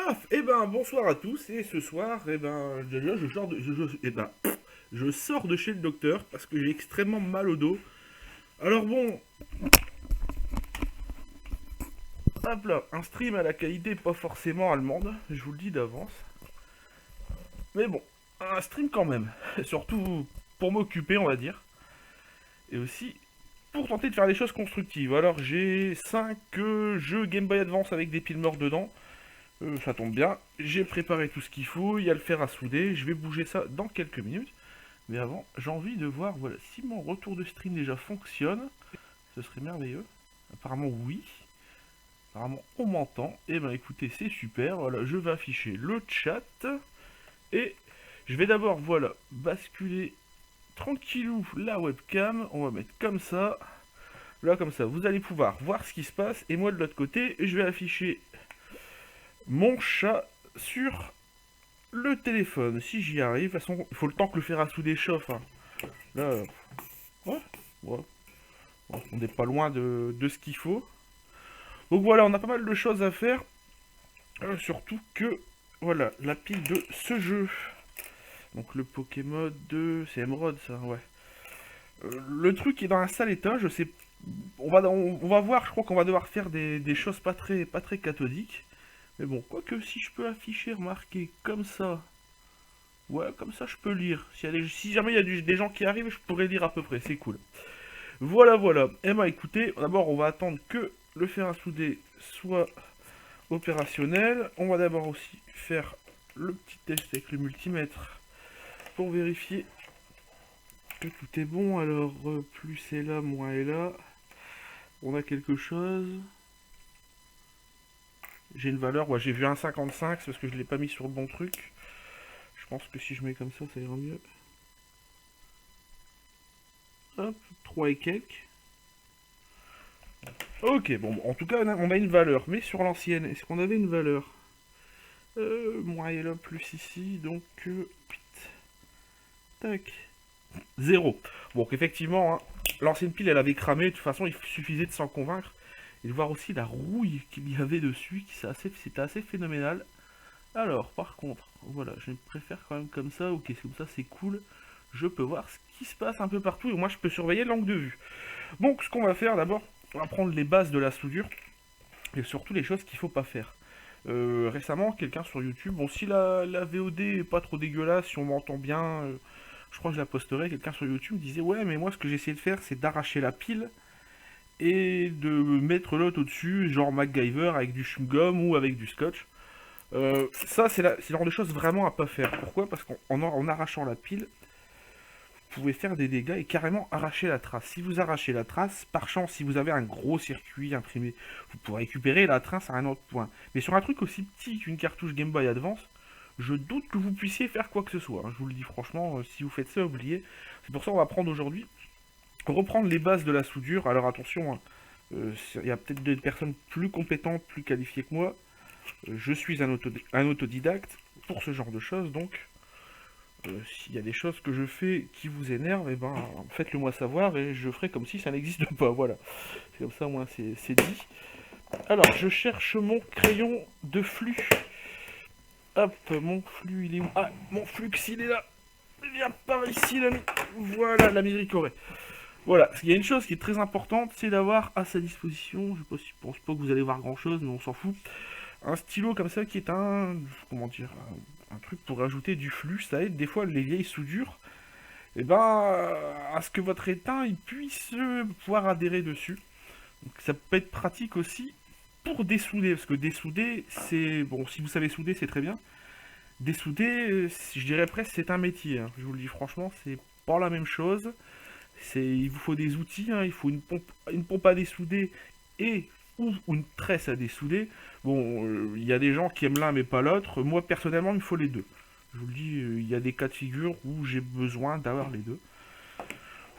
Paf! Eh ben, bonsoir à tous, et ce soir, déjà, je sors de chez le docteur parce que j'ai extrêmement mal au dos. Alors bon, hop là, un stream à la qualité pas forcément allemande, je vous le dis d'avance. Mais bon, un stream quand même, surtout pour m'occuper, on va dire, et aussi pour tenter de faire des choses constructives. Alors j'ai 5 jeux Game Boy Advance avec des piles morts dedans. Ça tombe bien, j'ai préparé tout ce qu'il faut, il y a le fer à souder, je vais bouger ça dans quelques minutes. Mais avant, j'ai envie de voir voilà, si mon retour de stream déjà fonctionne. Ce serait merveilleux. Apparemment oui. Apparemment on m'entend. Et ben écoutez, c'est super. Voilà, je vais afficher le chat. Et je vais d'abord, voilà, basculer tranquillou la webcam. On va mettre comme ça. Là, comme ça, vous allez pouvoir voir ce qui se passe. Et moi, de l'autre côté, je vais afficher mon chat sur le téléphone. Si j'y arrive. De toute façon, il faut le temps que le fer à souder chauffe. Hein. Là, ouais, ouais. Bon, on n'est pas loin de ce qu'il faut. Donc voilà, on a pas mal de choses à faire. Surtout que, voilà, la pile de ce jeu. Donc le Pokémon 2, c'est Emerald ça, ouais. Le truc est dans un sale état, je sais... On va voir, je crois qu'on va devoir faire des choses pas très cathodiques. Mais bon, quoique si je peux afficher, remarquer, comme ça... Ouais, comme ça je peux lire. Si jamais il y a des gens qui arrivent, je pourrais lire à peu près, c'est cool. Voilà, voilà. Eh ben écoutez, d'abord on va attendre que le fer à souder soit opérationnel. On va d'abord aussi faire le petit test avec le multimètre pour vérifier que tout est bon. Alors, plus est là, moins est là. On a quelque chose. J'ai une valeur, ouais, j'ai vu 1,55, c'est parce que je ne l'ai pas mis sur le bon truc. Je pense que si je mets comme ça ira mieux. Hop, 3 et quelques. Ok, bon, en tout cas, on a une valeur. Mais sur l'ancienne, est-ce qu'on avait une valeur Moins et là, plus ici, donc... tac. 0. Bon, effectivement, hein, l'ancienne pile, elle avait cramé. De toute façon, il suffisait de s'en convaincre. Et de voir aussi la rouille qu'il y avait dessus, c'était assez phénoménal. Alors, par contre, voilà, je préfère quand même comme ça. Ok, comme ça, c'est cool. Je peux voir ce qui se passe un peu partout. Et moi, je peux surveiller l'angle de vue. Donc, ce qu'on va faire, d'abord, on va prendre les bases de la soudure. Et surtout les choses qu'il ne faut pas faire. Récemment, quelqu'un sur YouTube, bon, si la VOD est pas trop dégueulasse, si on m'entend bien, je crois que je la posterai, quelqu'un sur YouTube disait ouais, mais moi ce que j'ai essayé de faire, c'est d'arracher la pile et de mettre l'autre au-dessus, genre MacGyver avec du chewing-gum ou avec du scotch. Ça, c'est le genre de choses vraiment à pas faire. Pourquoi? Parce qu'en arrachant la pile, vous pouvez faire des dégâts et carrément arracher la trace. Si vous arrachez la trace, par chance, si vous avez un gros circuit imprimé, vous pourrez récupérer la trace à un autre point. Mais sur un truc aussi petit qu'une cartouche Game Boy Advance, je doute que vous puissiez faire quoi que ce soit. Hein. Je vous le dis franchement, si vous faites ça, oubliez. C'est pour ça qu'on va prendre aujourd'hui, reprendre les bases de la soudure. Alors attention, hein, il y a peut-être des personnes plus compétentes, plus qualifiées que moi. Je suis un autodidacte pour ce genre de choses, donc s'il y a des choses que je fais qui vous énervent, eh ben, faites-le moi savoir et je ferai comme si ça n'existe pas. Voilà, c'est comme ça, moi, c'est dit. Alors, je cherche mon crayon de flux. Hop, mon flux, il est où? Ah, mon flux, il est là. Viens par ici, l'ami. Voilà, l'ami Ricoré. Voilà, il y a une chose qui est très importante, c'est d'avoir à sa disposition, je pense pas que vous allez voir grand chose, mais on s'en fout, un stylo comme ça qui est comment dire, un truc pour rajouter du flux. Ça aide des fois les vieilles soudures, et ben, à ce que votre étain il puisse pouvoir adhérer dessus. Donc ça peut être pratique aussi pour dessouder, parce que dessouder, c'est, bon, si vous savez souder, c'est très bien. Dessouder, je dirais presque, c'est un métier, hein. Je vous le dis franchement, c'est pas la même chose. Il vous faut des outils, hein. Il faut une pompe à dessouder et ou une tresse à dessouder. Bon, il y a des gens qui aiment l'un mais pas l'autre. Moi, personnellement, il me faut les deux. Je vous le dis, il y a des cas de figure où j'ai besoin d'avoir les deux.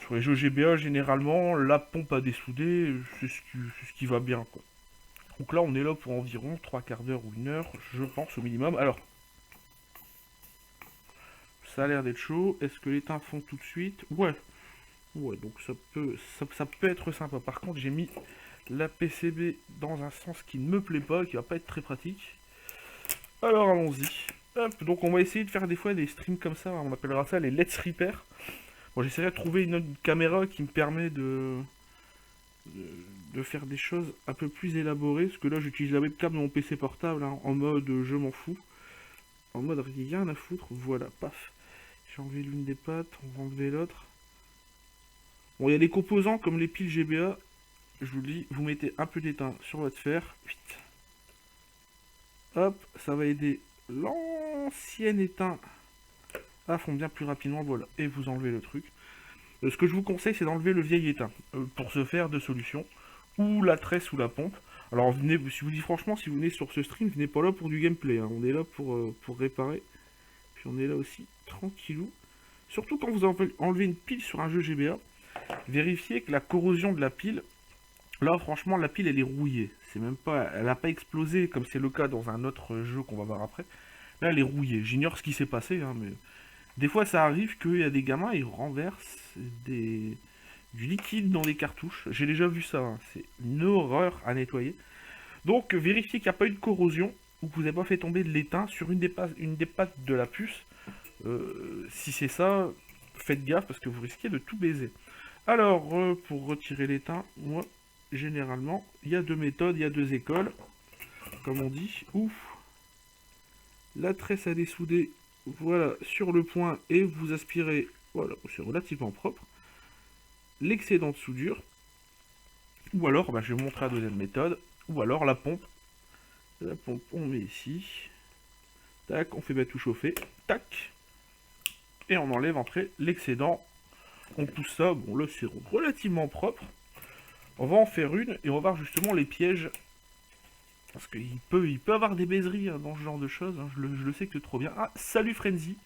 Sur les jeux GBA, généralement, la pompe à dessouder, c'est ce qui va bien, quoi. Donc là, on est là pour environ 3 quarts d'heure ou une heure, je pense, au minimum. Alors, ça a l'air d'être chaud. Est-ce que l'étain fond tout de suite? Ouais. Ouais, donc ça peut être sympa. Par contre, j'ai mis la PCB dans un sens qui ne me plaît pas, qui va pas être très pratique. Alors allons-y. Hop, donc on va essayer de faire des fois des streams comme ça, on appellera ça les Let's Repair. Bon, j'essaierai de trouver une autre caméra qui me permet de, de faire des choses un peu plus élaborées, parce que là j'utilise la webcam de mon PC portable, hein, en mode je m'en fous. En mode rien à foutre, voilà, paf. J'ai enlevé l'une des pattes, on va enlever l'autre. Bon, il y a des composants comme les piles GBA, je vous le dis, vous mettez un peu d'étain sur votre fer, vite. Hop, ça va aider l'ancien étain à fondre bien plus rapidement, voilà, et vous enlevez le truc. Ce que je vous conseille, c'est d'enlever le vieil étain. Pour ce faire, deux solutions. Ou la tresse ou la pompe. Alors, venez, si vous dites franchement, si vous venez sur ce stream, venez pas là pour du gameplay. Hein. On est là pour réparer. Puis on est là aussi, tranquillou. Surtout quand vous enlevez une pile sur un jeu GBA, vérifiez que la corrosion de la pile, là, franchement, la pile, elle est rouillée. C'est même pas, elle n'a pas explosé comme c'est le cas dans un autre jeu qu'on va voir après. Là, elle est rouillée. J'ignore ce qui s'est passé, hein, mais des fois, ça arrive qu'il y a des gamins, ils renversent du liquide dans des cartouches. J'ai déjà vu ça, hein. C'est une horreur à nettoyer. Donc, vérifiez qu'il n'y a pas eu de corrosion ou que vous n'avez pas fait tomber de l'étain sur une des pattes de la puce. Si c'est ça, faites gaffe parce que vous risquez de tout baiser. Alors, pour retirer l'étain, moi, généralement, il y a deux méthodes, il y a deux écoles, comme on dit. Ouf, la tresse à dessouder, voilà, sur le point, et vous aspirez, voilà, c'est relativement propre, l'excédent de soudure, ou alors, bah, je vais vous montrer la deuxième méthode, ou alors la pompe. La pompe, on met ici, tac, on fait bien tout chauffer, tac, et on enlève après l'excédent. On pousse ça, bon là c'est relativement propre. On va en faire une, et on va voir justement les pièges. Parce qu'il peut avoir des baiseries, hein, dans ce genre de choses, hein, je le sais que trop bien. Ah, salut Frenzy.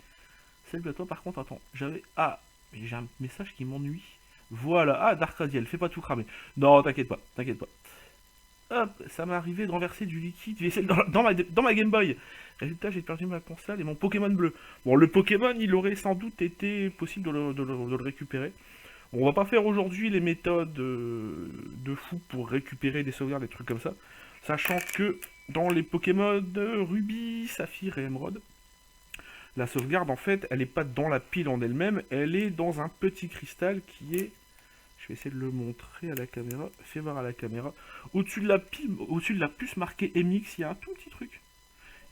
Salut à toi, par contre, attends, j'avais... Ah, mais j'ai un message qui m'ennuie. Voilà, ah, Dark Radiel, fais pas tout cramer. Non, t'inquiète pas, t'inquiète pas. Hop, ça m'est arrivé de renverser du liquide vaisselle dans ma Game Boy. Résultat, j'ai perdu ma console et mon Pokémon bleu. Bon, le Pokémon, il aurait sans doute été possible de le récupérer. Bon, on va pas faire aujourd'hui les méthodes de fou pour récupérer des sauvegardes, des trucs comme ça. Sachant que dans les Pokémon Ruby, Saphir et Emerald, la sauvegarde, en fait, elle n'est pas dans la pile en elle-même, elle est dans un petit cristal qui est... Je vais essayer de le montrer à la caméra. Fais voir à la caméra. Au-dessus de la pile, au-dessus de la puce marquée MX, il y a un tout petit truc.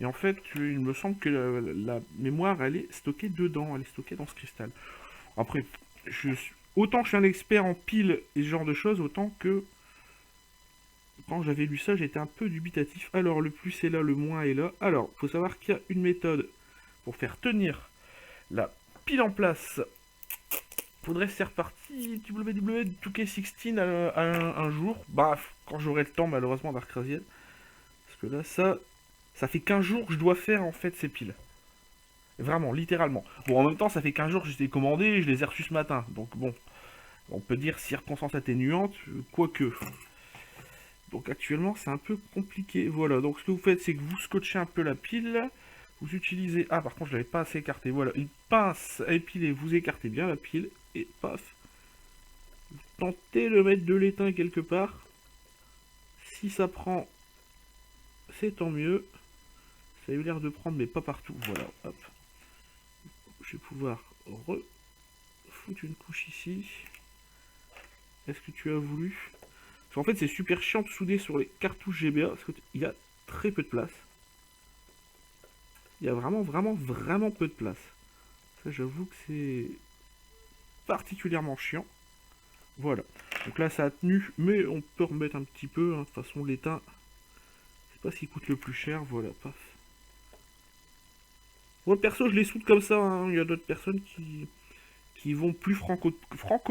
Et en fait, il me semble que la mémoire, elle est stockée dedans. Elle est stockée dans ce cristal. Après, autant je suis un expert en pile et ce genre de choses, autant que... Quand j'avais lu ça, j'étais un peu dubitatif. Alors, le plus est là, le moins est là. Alors, il faut savoir qu'il y a une méthode pour faire tenir la pile en place. Faudrait se faire partie WWE 2K16 un jour. Bah, quand j'aurai le temps, malheureusement, d'Arcrasiel. Parce que là, ça fait 15 jours que je dois faire, en fait, ces piles. Vraiment, littéralement. Bon, en même temps, ça fait 15 jours que je les ai commandées et je les ai reçues ce matin. Donc, bon, on peut dire circonstance atténuante, quoique. Donc, actuellement, c'est un peu compliqué. Voilà, donc ce que vous faites, c'est que vous scotchez un peu la pile. Vous utilisez... Ah, par contre, je l'avais pas assez écarté. Voilà, une pince à épiler. Vous écartez bien la pile. Et paf. Vous tentez de mettre de l'étain quelque part. Si ça prend, c'est tant mieux. Ça a eu l'air de prendre, mais pas partout. Voilà, hop. Je vais pouvoir refoutre une couche ici. Est-ce que tu as voulu? Parce qu'en fait, c'est super chiant de souder sur les cartouches GBA. Parce qu'il y a très peu de place. Il y a vraiment peu de place. Ça, j'avoue que c'est particulièrement chiant. Voilà. Donc là, ça a tenu, mais on peut remettre un petit peu. Hein. De toute façon, l'étain, c'est pas ce qui coûte le plus cher. Voilà, paf. Moi, perso, je les soude comme ça. Hein. Il y a d'autres personnes qui vont plus franco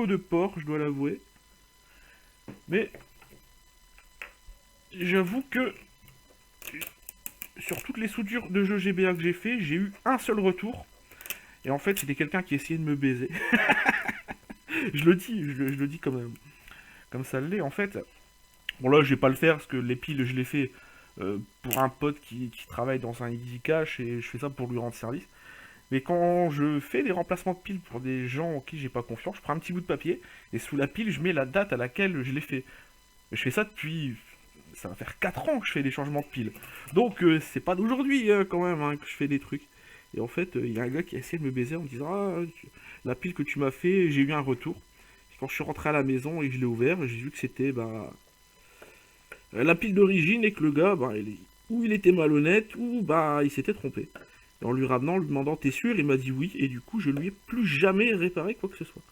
de port, je dois l'avouer. Mais j'avoue que sur toutes les soudures de jeux GBA que j'ai fait, j'ai eu un seul retour. Et en fait, c'était quelqu'un qui essayait de me baiser. Je le dis, je le dis comme ça l'est. En fait, bon là, je vais pas le faire parce que les piles, je les fais pour un pote qui travaille dans un Easy Cash et je fais ça pour lui rendre service. Mais quand je fais des remplacements de piles pour des gens en qui j'ai pas confiance, je prends un petit bout de papier et sous la pile, je mets la date à laquelle je l'ai fait. Je fais ça depuis ça va faire 4 ans que je fais des changements de piles. Donc c'est pas d'aujourd'hui quand même hein, que je fais des trucs. Et en fait, il y a un gars qui a essayé de me baiser en me disant ah, la pile que tu m'as fait, j'ai eu un retour. Et quand je suis rentré à la maison et que je l'ai ouvert, j'ai vu que c'était bah, la pile d'origine et que le gars, bah, ou il était malhonnête ou bah il s'était trompé. Et en lui ramenant, en lui demandant t'es sûr, il m'a dit oui, et du coup je lui ai plus jamais réparé quoi que ce soit.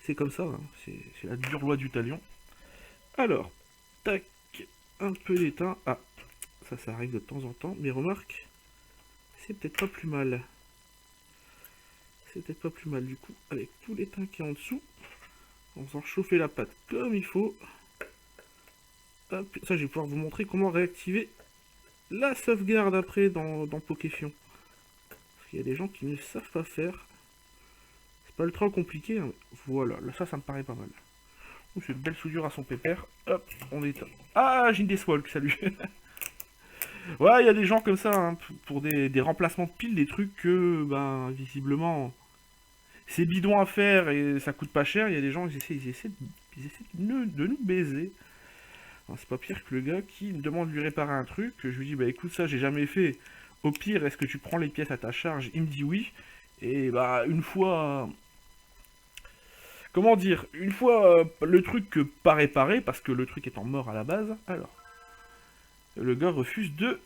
C'est comme ça, hein. C'est la dure loi du talion. Alors, tac, un peu d'étain. Ah, ça arrive de temps en temps, mais remarque, c'est peut-être pas plus mal. C'est peut-être pas plus mal du coup, avec tout l'étain qui est en dessous, en faisant chauffer la pâte comme il faut. Hop, ça je vais pouvoir vous montrer comment réactiver la sauvegarde après dans Pokéfion. Parce qu'il y a des gens qui ne savent pas faire. C'est pas ultra compliqué, hein. Voilà, là ça me paraît pas mal. C'est une belle soudure à son pépère. Hop, on éteint. Ah, j'ai une Deathwalk, salut. Ouais, il y a des gens comme ça, hein, pour des remplacements de piles, des trucs que, ben, visiblement, c'est bidon à faire et ça coûte pas cher. Il y a des gens, ils essaient de nous baiser. C'est pas pire que le gars qui me demande de lui réparer un truc, que je lui dis, bah écoute, ça j'ai jamais fait. Au pire, est-ce que tu prends les pièces à ta charge? Il me dit oui. Et bah, une fois... Comment dire? Une fois le truc pas réparé, parce que le truc étant mort à la base, alors... Le gars refuse de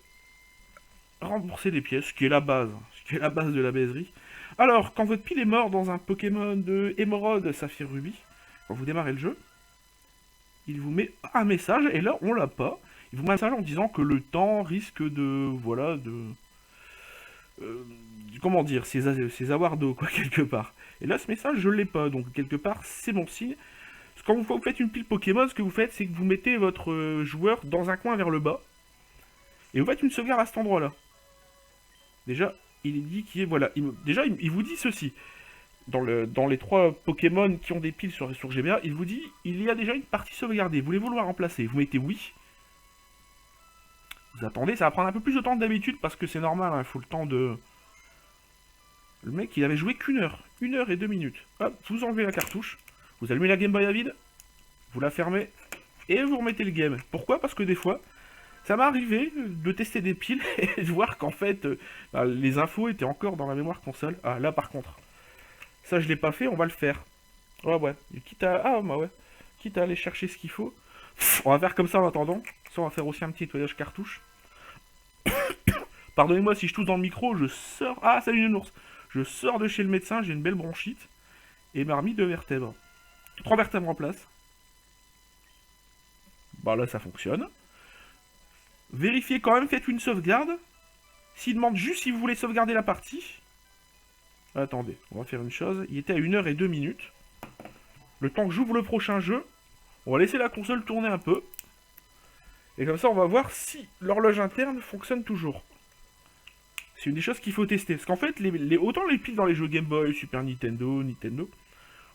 rembourser les pièces, ce qui est la base. Ce qui est la base de la baiserie. Alors, quand votre pile est mort dans un Pokémon de Émeraude, Saphir, Ruby, quand vous démarrez le jeu, il vous met un message, et là, on l'a pas. Il vous met un message en disant que le temps risque de... Voilà, de... comment dire, ses avoirs d'eau, quoi, quelque part. Et là, ce message, je l'ai pas, donc quelque part, c'est bon signe. Parce que quand vous faites une pile Pokémon, ce que vous faites, c'est que vous mettez votre joueur dans un coin vers le bas, et vous faites une sauvegarde à cet endroit-là. Déjà, il est dit qu'il est... Voilà, il vous dit ceci. Dans les 3 Pokémon qui ont des piles sur GBA, il vous dit, il y a déjà une partie sauvegardée. Voulez-vous le remplacer? Vous mettez oui. Vous attendez, ça va prendre un peu plus de temps que d'habitude, parce que c'est normal, il faut le temps de... Le mec, il avait joué qu'1 heure. 1 heure et 2 minutes. Hop, vous enlevez la cartouche, vous allumez la Game Boy à vide, vous la fermez, et vous remettez le game. Pourquoi? Parce que des fois, ça m'est arrivé de tester des piles et de voir qu'en fait, les infos étaient encore dans la mémoire console. Ah, là par contre, ça je l'ai pas fait, on va le faire. Ouais, ouais. Et quitte à... Ah, bah ouais. Quitte à aller chercher ce qu'il faut. On va faire comme ça en attendant. Ça, on va faire aussi un petit nettoyage cartouche. Pardonnez-moi si je tousse dans le micro, je sors... Ah, salut Nounours. Je sors de chez le médecin, j'ai une belle bronchite. Et m'a remis 2 vertèbres. 3 vertèbres en place. Bah là, ça fonctionne. Vérifiez quand même, faites une sauvegarde. S'il demande juste si vous voulez sauvegarder la partie. Attendez, on va faire une chose. Il était à 1 heure et 2 minutes. Le temps que j'ouvre le prochain jeu, on va laisser la console tourner un peu. Et comme ça, on va voir si l'horloge interne fonctionne toujours. C'est une des choses qu'il faut tester. Parce qu'en fait, autant les piles dans les jeux Game Boy, Super Nintendo,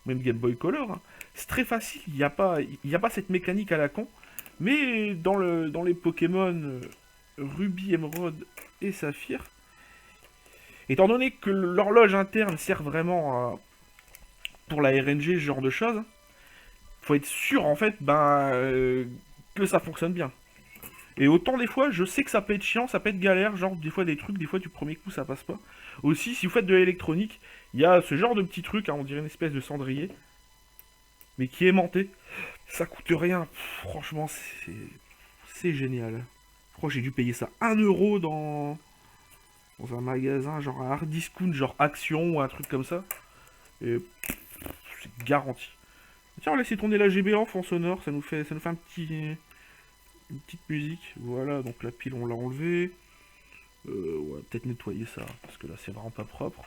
même Game Boy Color, hein, c'est très facile. Il n'y a pas cette mécanique à la con. Mais dans les Pokémon Ruby, Emerald et Saphir, étant donné que l'horloge interne sert vraiment pour la RNG, ce genre de choses, faut être sûr en fait que ça fonctionne bien. Et autant des fois, je sais que ça peut être chiant, ça peut être galère, genre des fois des trucs, des fois du premier coup ça passe pas. Aussi, si vous faites de l'électronique, il y a ce genre de petit truc, hein, on dirait une espèce de cendrier, mais qui est aimanté. Ça coûte rien, franchement c'est génial. Je crois que j'ai dû payer ça 1 euro dans un magasin, genre un hard discount, genre Action ou un truc comme ça. Et c'est garanti. Tiens, on va laisser tourner la GB en fond sonore, ça nous fait une petite musique. Voilà, donc la pile on l'a enlevée. On va peut-être nettoyer ça, parce que là c'est vraiment pas propre.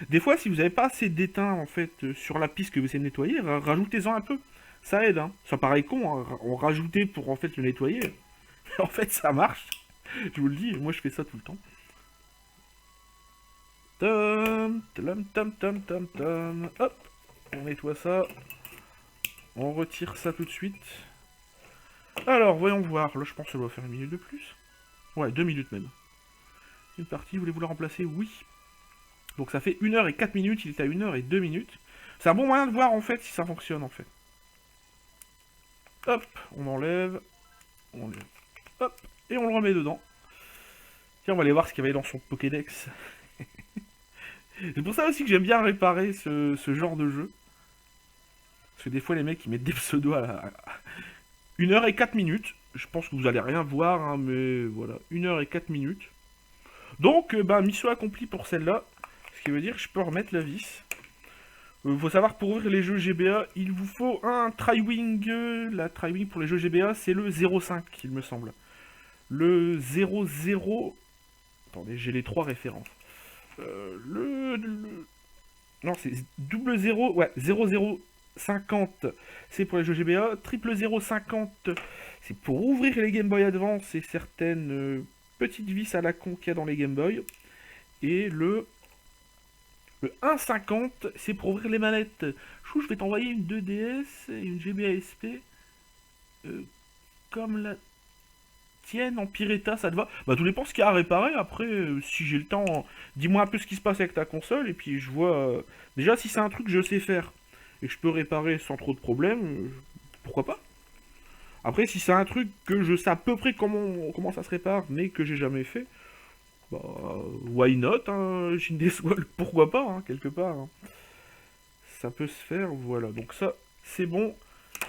Des fois, si vous n'avez pas assez d'étain en fait sur la piste que vous essayez de nettoyer, rajoutez-en un peu. Ça aide, hein. Ça paraît con, hein. On rajoutait pour en fait le nettoyer. Mais en fait, ça marche. Je vous le dis, moi je fais ça tout le temps. Hop, on nettoie ça. On retire ça tout de suite. Alors, voyons voir. Là, je pense que ça doit faire 1 minute de plus. Ouais, 2 minutes même. Une partie, voulez-vous la remplacer? Oui. Donc ça fait 1 heure et 4 minutes, il est à 1 heure et 2 minutes. C'est un bon moyen de voir en fait si ça fonctionne en fait. Hop, on enlève. Hop, et on le remet dedans. Tiens, on va aller voir ce qu'il y avait dans son Pokédex. C'est pour ça aussi que j'aime bien réparer ce genre de jeu. Parce que des fois, les mecs, ils mettent des pseudos à 1 h et 4 minutes. Je pense que vous allez rien voir, hein, mais voilà, 1 h et 4 minutes. Donc, mission accomplie pour celle-là. Ce qui veut dire que je peux remettre la vis. Faut savoir, pour ouvrir les jeux GBA, il vous faut un Tri-Wing. La Tri-Wing pour les jeux GBA, c'est le 0,5, il me semble. Le 0,0... Attendez, j'ai les 3 références. Non, c'est double 0, ouais, 0050, c'est pour les jeux GBA. Triple 050, c'est pour ouvrir les Game Boy Advance et certaines petites vis à la con qu'il y a dans les Game Boy. Et le 1,50, c'est pour ouvrir les manettes. Chou, je vais t'envoyer une 2DS et une GBA SP. Comme la tienne en pire état, ça te va? Bah, tout dépend ce qu'il y a à réparer. Après, si j'ai le temps, dis-moi un peu ce qui se passe avec ta console. Et puis je vois. Déjà, si c'est un truc que je sais faire et que je peux réparer sans trop de problèmes, pourquoi pas? Après, si c'est un truc que je sais à peu près comment ça se répare, mais que j'ai jamais fait, bah, why not, hein, Shindesual, pourquoi pas, hein, quelque part. Hein. Ça peut se faire, voilà. Donc ça, c'est bon.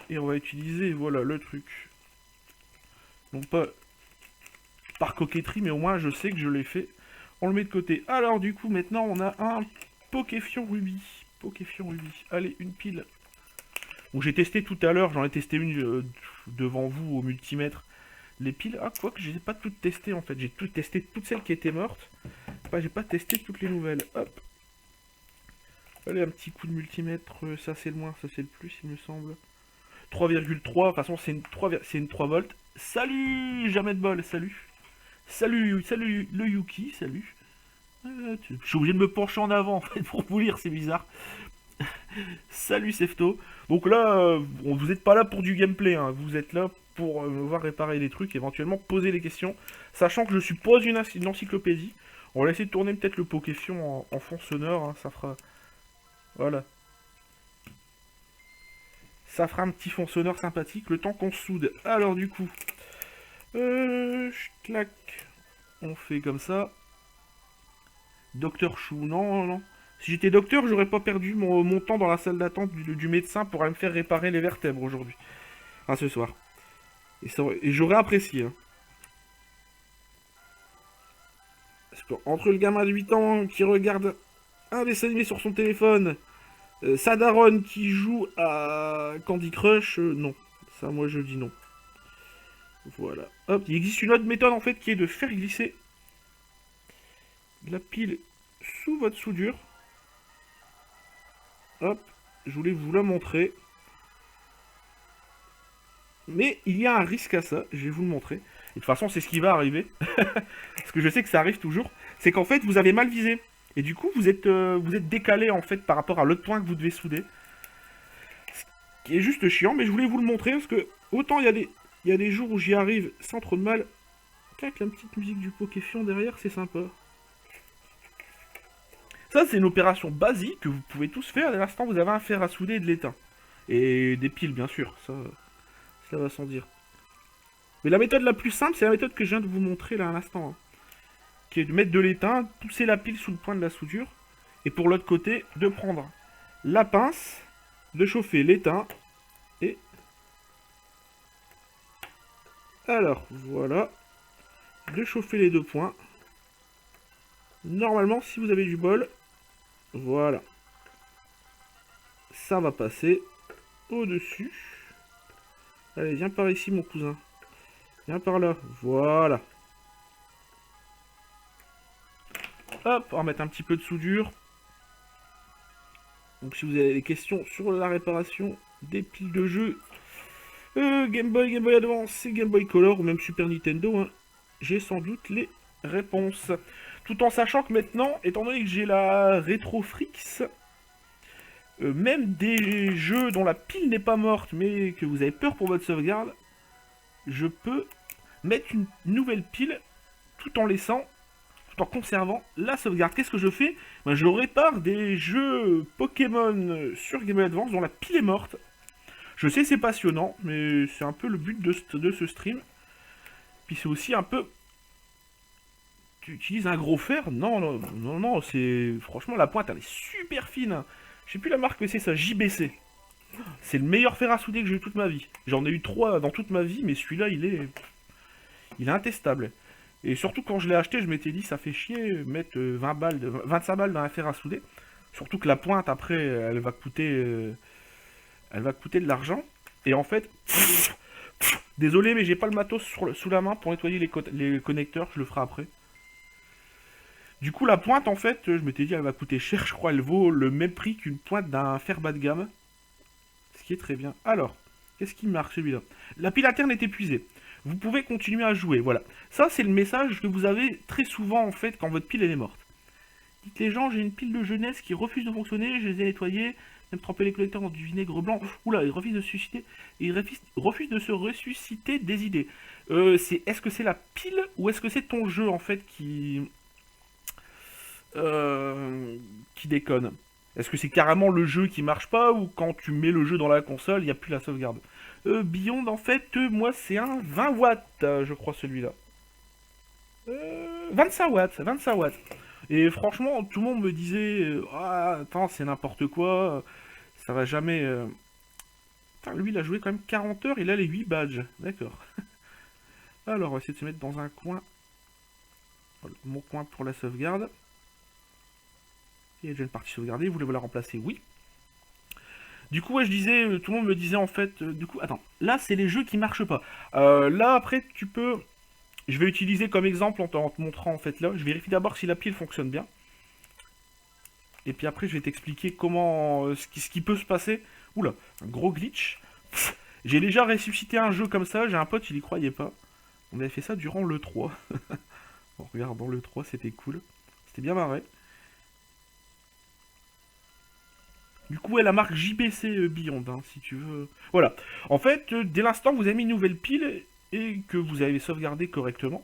Et on va utiliser, voilà, le truc. Donc pas par coquetterie, mais au moins je sais que je l'ai fait. On le met de côté. Alors du coup, maintenant, on a un Pokéfion Ruby. Pokéfion Ruby. Allez, une pile. Bon, j'ai testé tout à l'heure, j'en ai testé une devant vous au multimètre. Les piles, ah quoi que je les ai pas toutes testées en fait, j'ai tout testé toutes celles qui étaient mortes. Bah, j'ai pas testé toutes les nouvelles. Hop. Allez, un petit coup de multimètre, ça c'est le moins, ça c'est le plus il me semble. 3,3, de toute façon c'est une 3 volts. Salut, jamais de bol, salut. Salut le Yuki, salut. Je suis obligé de me pencher en avant en fait pour vous lire, c'est bizarre. Salut Sefto. Donc là, vous n'êtes pas là pour du gameplay, hein. Vous êtes là pour me voir réparer des trucs, éventuellement poser des questions. Sachant que je suis pas une encyclopédie. On va essayer de tourner peut-être le Pokéfion en fond sonore, hein, ça fera... Voilà. Ça fera un petit fond sonore sympathique, le temps qu'on se soude. Alors du coup... clac. On fait comme ça. Docteur Chou, non. Si j'étais docteur, j'aurais pas perdu mon temps dans la salle d'attente du médecin pour aller me faire réparer les vertèbres aujourd'hui. Enfin, ce soir. Et j'aurais apprécié. Hein. Parce que entre le gamin de 8 ans qui regarde un dessin animé sur son téléphone, sa daronne qui joue à Candy Crush, non. Ça, moi, je dis non. Voilà. Hop, il existe une autre méthode, en fait, qui est de faire glisser la pile sous votre soudure. Hop, je voulais vous la montrer. Mais il y a un risque à ça, je vais vous le montrer. Et de toute façon, c'est ce qui va arriver. Parce que je sais que ça arrive toujours. C'est qu'en fait, vous avez mal visé. Et du coup, vous êtes décalé, en fait, par rapport à l'autre point que vous devez souder. Ce qui est juste chiant, mais je voulais vous le montrer. Parce que, autant il y a des jours où j'y arrive sans trop de mal. Avec la petite musique du Pokéfion derrière, c'est sympa. Ça, c'est une opération basique que vous pouvez tous faire dès l'instant où vous avez un fer à souder et de l'étain. Et des piles, bien sûr, ça va sans dire. Mais la méthode la plus simple, c'est la méthode que je viens de vous montrer là à l'instant. Hein, qui est de mettre de l'étain, pousser la pile sous le point de la soudure. Et pour l'autre côté, de prendre la pince, de chauffer l'étain. Et... alors, voilà. De chauffer les deux points. Normalement, si vous avez du bol, voilà. Ça va passer au-dessus. Allez, viens par ici, mon cousin. Viens par là. Voilà. Hop, on va mettre un petit peu de soudure. Donc, si vous avez des questions sur la réparation des piles de jeu, Game Boy Advance et Game Boy Color, ou même Super Nintendo, hein, j'ai sans doute les réponses. Tout en sachant que maintenant, étant donné que j'ai la Retrofrix, même des jeux dont la pile n'est pas morte, mais que vous avez peur pour votre sauvegarde, je peux mettre une nouvelle pile tout en conservant la sauvegarde. Qu'est-ce que je fais? Ben, je répare des jeux Pokémon sur Game Boy Advance dont la pile est morte. Je sais, c'est passionnant, mais c'est un peu le but de ce stream. Puis c'est aussi un peu... Tu utilises un gros fer? Non, non, non, non, c'est... Franchement, la pointe, elle est super fine. Hein. Je sais plus la marque que c'est, ça, JBC. C'est le meilleur fer à souder que j'ai eu toute ma vie. J'en ai eu 3 dans toute ma vie, mais celui-là, il est... Il est intestable. Et surtout, quand je l'ai acheté, je m'étais dit, ça fait chier, mettre 20 balles, 25 balles dans un fer à souder. Surtout que la pointe, après, elle va coûter de l'argent. Et en fait... Désolé, mais j'ai pas le matos sous la main pour nettoyer les connecteurs, je le ferai après. Du coup, la pointe, en fait, je m'étais dit, elle va coûter cher, je crois, elle vaut le même prix qu'une pointe d'un fer bas de gamme. Ce qui est très bien. Alors, qu'est-ce qui marche celui-là? La pile interne est épuisée. Vous pouvez continuer à jouer, voilà. Ça, c'est le message que vous avez très souvent, en fait, quand votre pile, elle est morte. Dites les gens, j'ai une pile de jeunesse qui refuse de fonctionner, je les ai nettoyés, même tremper les connecteurs dans du vinaigre blanc. Oula, il refuse de se susciter, il refuse de se ressusciter des idées. Est-ce que c'est la pile ou est-ce que c'est ton jeu en fait qui déconne? Est-ce que c'est carrément le jeu qui marche pas ou quand tu mets le jeu dans la console, il n'y a plus la sauvegarde? Beyond en fait, moi c'est un 20 watts, je crois celui-là. 25 watts, 25 watts. Et franchement, tout le monde me disait ah, attends, c'est n'importe quoi, ça va jamais. Putain, lui, il a joué quand même 40 heures, il a les 8 badges. D'accord. Alors, on va essayer de se mettre dans un coin. Voilà, mon coin pour la sauvegarde. Il y a déjà une partie sauvegardée, voulez-vous la remplacer? Oui. Du coup, ouais, je disais, tout le monde me disait en fait, du coup, attends, là, c'est les jeux qui marchent pas. Là, après, tu peux. Je vais utiliser comme exemple en te montrant en fait là. Je vérifie d'abord si la pile fonctionne bien. Et puis après, je vais t'expliquer comment, ce qui peut se passer. Oula, un gros glitch. J'ai déjà ressuscité un jeu comme ça. J'ai un pote, il y croyait pas. On avait fait ça durant l'E3. En regardant l'E3, c'était cool. C'était bien marré. Du coup, la marque JBC Beyond, hein, si tu veux. Voilà. En fait, dès l'instant vous avez mis une nouvelle pile et que vous avez sauvegardé correctement,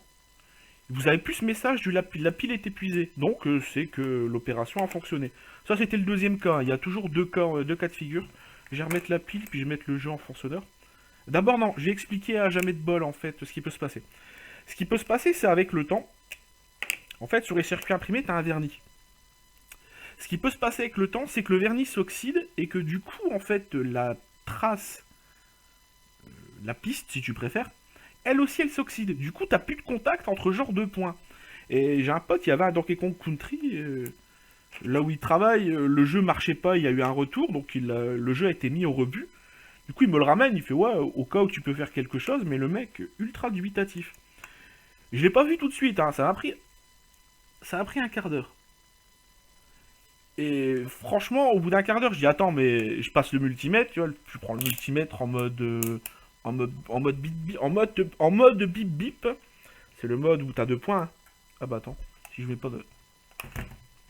vous avez plus ce message du la pile est épuisée. Donc, c'est que l'opération a fonctionné. Ça, c'était le deuxième cas. Il y a toujours deux cas de figure. Je vais remettre la pile, puis je vais mettre le jeu en forceur. D'abord, non, je vais expliquer à jamais de bol, en fait, ce qui peut se passer. Ce qui peut se passer, c'est avec le temps. En fait, sur les circuits imprimés, tu as un vernis. Ce qui peut se passer avec le temps, c'est que le vernis s'oxyde et que du coup, en fait, la trace, la piste, si tu préfères, elle aussi, elle s'oxyde. Du coup, t'as plus de contact entre genre deux points. Et j'ai un pote qui avait un Donkey Kong Country, là où il travaille, le jeu marchait pas, il y a eu un retour, donc le jeu a été mis au rebut. Du coup, il me le ramène, il fait ouais, au cas où tu peux faire quelque chose, mais le mec, ultra dubitatif. Je l'ai pas vu tout de suite, hein, ça a pris un quart d'heure. Et franchement, au bout d'un quart d'heure, je dis attends, mais je passe le multimètre, tu vois, je prends le multimètre en mode en mode bip bip. C'est le mode où t'as deux points. Hein. Ah bah attends, si je mets pas de...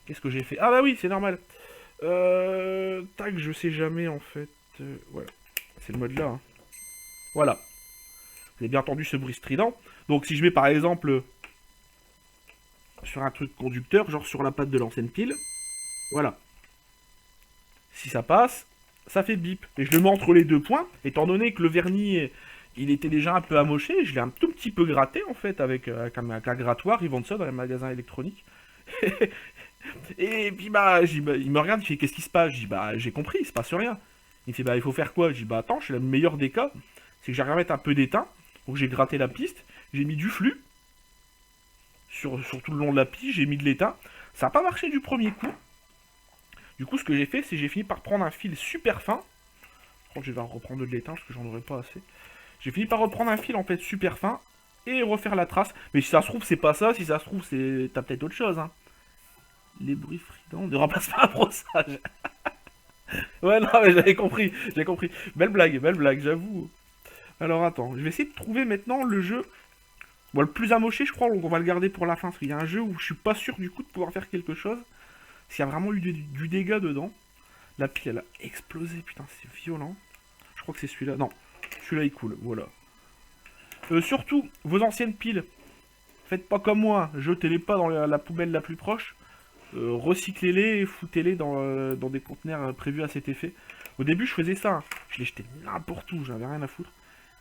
Qu'est-ce que j'ai fait? Ah bah oui, c'est normal. Tac, je sais jamais en fait. Voilà, c'est le mode là. Hein. Voilà. Vous avez bien entendu ce bruit strident. Donc si je mets par exemple sur un truc conducteur, genre sur la patte de l'ancienne pile, voilà. Si ça passe, ça fait bip. Et je le mets entre les deux points, étant donné que le vernis, il était déjà un peu amoché, je l'ai un tout petit peu gratté en fait, avec un grattoir, ils vendent ça dans les magasins électroniques. Et puis il me regarde, il fait qu'est-ce qui se passe? Je dis bah j'ai compris, il se passe rien. Il me fait bah il faut faire quoi? Je dis bah attends, je suis le meilleur des cas, c'est que j'ai à mettre un peu d'étain, donc j'ai gratté la piste, j'ai mis du flux sur tout le long de la piste, j'ai mis de l'étain. Ça n'a pas marché du premier coup. Du coup, ce que j'ai fait, c'est que j'ai fini par prendre un fil super fin. Je crois que je vais reprendre de l'étain parce que j'en aurais pas assez. J'ai fini par reprendre un fil en fait super fin et refaire la trace. Mais si ça se trouve, c'est pas ça. Si ça se trouve, c'est t'as peut-être autre chose. Hein. Les bruits fridents ne remplacent pas un brossage. Ouais, non, mais j'avais compris. J'ai compris. Belle blague, j'avoue. Alors attends, je vais essayer de trouver maintenant le jeu. Bon, le plus amoché, je crois, donc on va le garder pour la fin. Parce qu'il y a un jeu où je suis pas sûr du coup de pouvoir faire quelque chose. S'il y a vraiment eu du dégât dedans. La pile, elle a explosé. Putain, c'est violent. Je crois que c'est celui-là. Non, celui-là, il coule. Voilà. Surtout, vos anciennes piles. Faites pas comme moi. Jetez-les pas dans la poubelle la plus proche. Recyclez-les et foutez-les dans des conteneurs prévus à cet effet. Au début, je faisais ça. Hein. Je les jetais n'importe où. J'avais rien à foutre.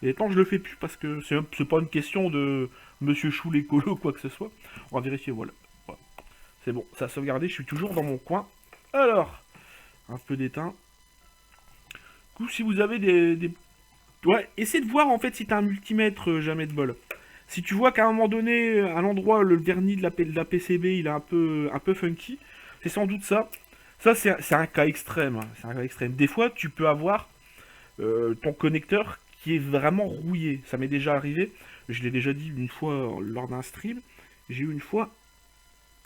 Et tant je le fais plus parce que c'est pas une question de Monsieur Chou l'écolo ou quoi que ce soit. On va vérifier, voilà. Voilà. C'est bon, ça a sauvegardé, je suis toujours dans mon coin. Alors, un peu d'éteint. Du coup, si vous avez Ouais, essaie de voir en fait si t'as un multimètre, jamais de bol. Si tu vois qu'à un moment donné, à l'endroit, le vernis de la PCB, il est un peu funky, c'est sans doute ça. Ça, c'est un cas extrême, hein. C'est un cas extrême. Des fois, tu peux avoir ton connecteur qui est vraiment rouillé. Ça m'est déjà arrivé. Je l'ai déjà dit une fois lors d'un stream. J'ai eu une fois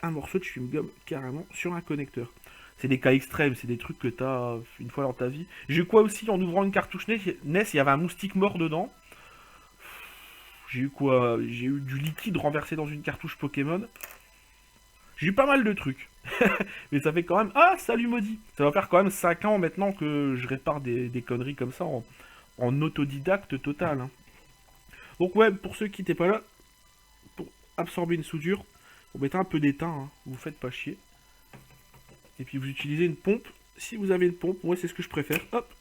un morceau de chewing-gum carrément sur un connecteur. C'est des cas extrêmes, c'est des trucs que t'as une fois dans ta vie. J'ai eu quoi aussi en ouvrant une cartouche NES, il y avait un moustique mort dedans. J'ai eu quoi? J'ai eu du liquide renversé dans une cartouche Pokémon. J'ai eu pas mal de trucs. Mais ça fait quand même... Ah, salut maudit. Ça va faire quand même 5 ans maintenant que je répare des conneries comme ça en autodidacte total, hein. Donc ouais, pour ceux qui n'étaient pas là, pour absorber une soudure, vous mettez un peu d'étain, hein. Vous faites pas chier. Et puis vous utilisez une pompe. Si vous avez une pompe, moi c'est ce que je préfère. Hop.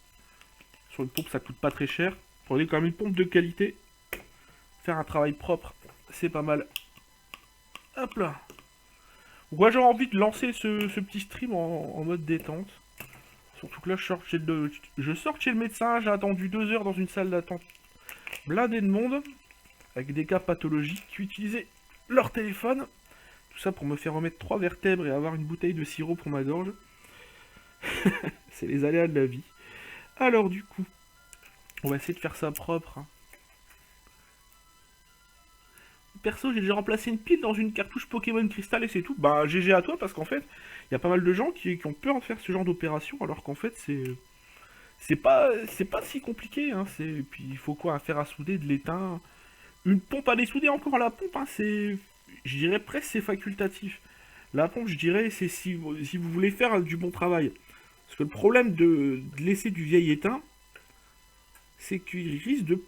Sur une pompe ça coûte pas très cher. Prenez quand même une pompe de qualité. Faire un travail propre, c'est pas mal. Hop là. Moi j'ai envie de lancer ce petit stream en mode détente. Surtout que là je sors chez le médecin, j'ai attendu 2 heures dans une salle d'attente blindée de monde. Avec des cas pathologiques qui utilisaient leur téléphone. Tout ça pour me faire remettre 3 vertèbres et avoir une bouteille de sirop pour ma gorge. C'est les aléas de la vie. Alors du coup, on va essayer de faire ça propre, hein. Perso, j'ai déjà remplacé une pile dans une cartouche Pokémon Crystal et c'est tout. Bah GG à toi parce qu'en fait, il y a pas mal de gens qui ont peur de faire ce genre d'opération alors qu'en fait c'est pas si compliqué, hein. Puis il faut quoi, un fer à souder, de l'étain, une pompe à dessouder. Encore la pompe, hein, je dirais presque c'est facultatif. La pompe, je dirais, c'est si vous voulez faire du bon travail. Parce que le problème de laisser du vieil étain, c'est qu'il risque de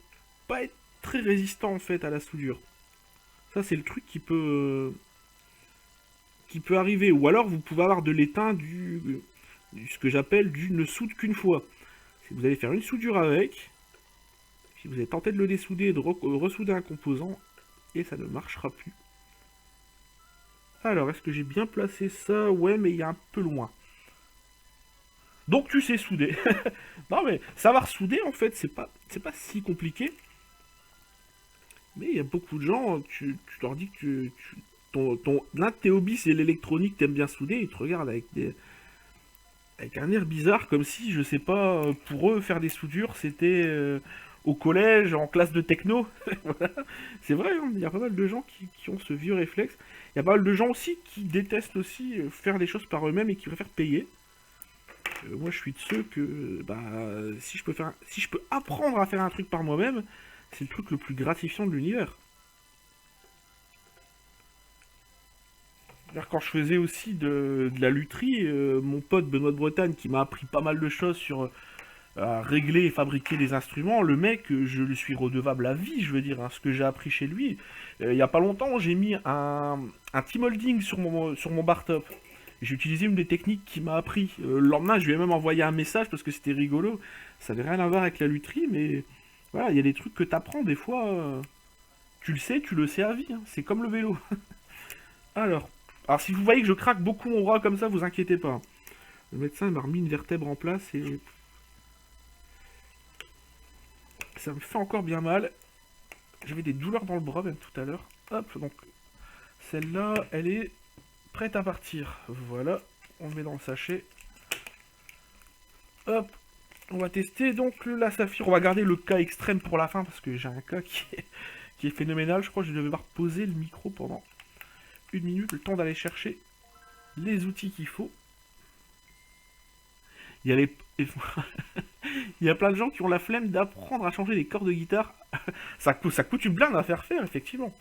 pas être très résistant en fait à la soudure. Ça, c'est le truc qui peut arriver. Ou alors, vous pouvez avoir de l'étain ce que j'appelle du ne soude qu'une fois. Si vous allez faire une soudure avec, si vous allez tenter de le dessouder et de ressouder un composant, et ça ne marchera plus. Alors, est-ce que j'ai bien placé ça? Ouais, mais il est un peu loin. Donc tu sais souder. Non mais savoir souder en fait c'est pas si compliqué. Mais il y a beaucoup de gens, tu leur dis que l'un de tes hobbies c'est l'électronique, t'aimes bien souder, ils te regardent avec un air bizarre comme si je sais pas, pour eux faire des soudures c'était au collège en classe de techno. Voilà. C'est vrai, hein, il y a pas mal de gens qui ont ce vieux réflexe. Il y a pas mal de gens aussi qui détestent aussi faire des choses par eux-mêmes et qui préfèrent payer. Moi, je suis de ceux que, bah, si je peux apprendre à faire un truc par moi-même, c'est le truc le plus gratifiant de l'univers. Quand je faisais aussi de la lutherie, mon pote Benoît de Bretagne, qui m'a appris pas mal de choses sur à régler et fabriquer des instruments, le mec, je lui suis redevable à vie, je veux dire, hein, ce que j'ai appris chez lui. Il y a pas longtemps, j'ai mis un T-molding sur mon bar top. J'ai utilisé une des techniques qu'il m'a appris. Le lendemain, je lui ai même envoyé un message parce que c'était rigolo. Ça n'avait rien à voir avec la lutherie, mais voilà, il y a des trucs que t'apprends des fois. Tu le sais à vie, hein. C'est comme le vélo. Alors, si vous voyez que je craque beaucoup mon bras comme ça, vous inquiétez pas. Le médecin m'a remis une vertèbre en place et ça me fait encore bien mal. J'avais des douleurs dans le bras même tout à l'heure. Hop, donc celle-là, elle est prête à partir. Voilà, on le met dans le sachet. Hop, on va tester donc la saphir. On va garder le cas extrême pour la fin parce que j'ai un cas qui est phénoménal. Je crois que je vais devoir poser le micro pendant 1 minute, le temps d'aller chercher les outils qu'il faut. Il y a il y a plein de gens qui ont la flemme d'apprendre à changer les cordes de guitare. Ça coûte une blinde à faire, effectivement.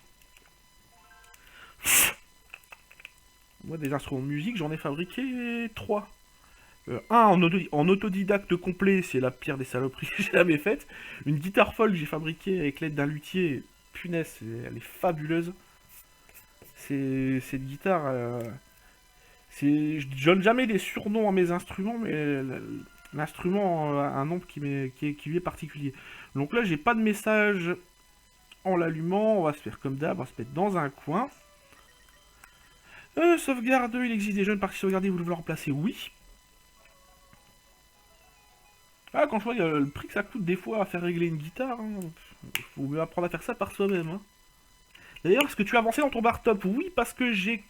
Moi, des instruments de musique, j'en ai fabriqué 3. Un en autodidacte complet, c'est la pire des saloperies que j'ai jamais faites. Une guitare folle que j'ai fabriquée avec l'aide d'un luthier. Punaise, elle est fabuleuse. Cette guitare... je donne jamais des surnoms à mes instruments, mais l'instrument a un nombre qui lui est particulier. Donc là, j'ai pas de message en l'allumant. On va se faire comme d'hab, on va se mettre dans un coin. Sauvegarde, il existe déjà une partie sauvegardée, vous voulez le remplacer? Oui. Ah, quand je vois le prix que ça coûte des fois à faire régler une guitare, hein, faut mieux apprendre à faire ça par soi-même. Hein. D'ailleurs, est-ce que tu as avancé dans ton bar top? Oui, parce que j'ai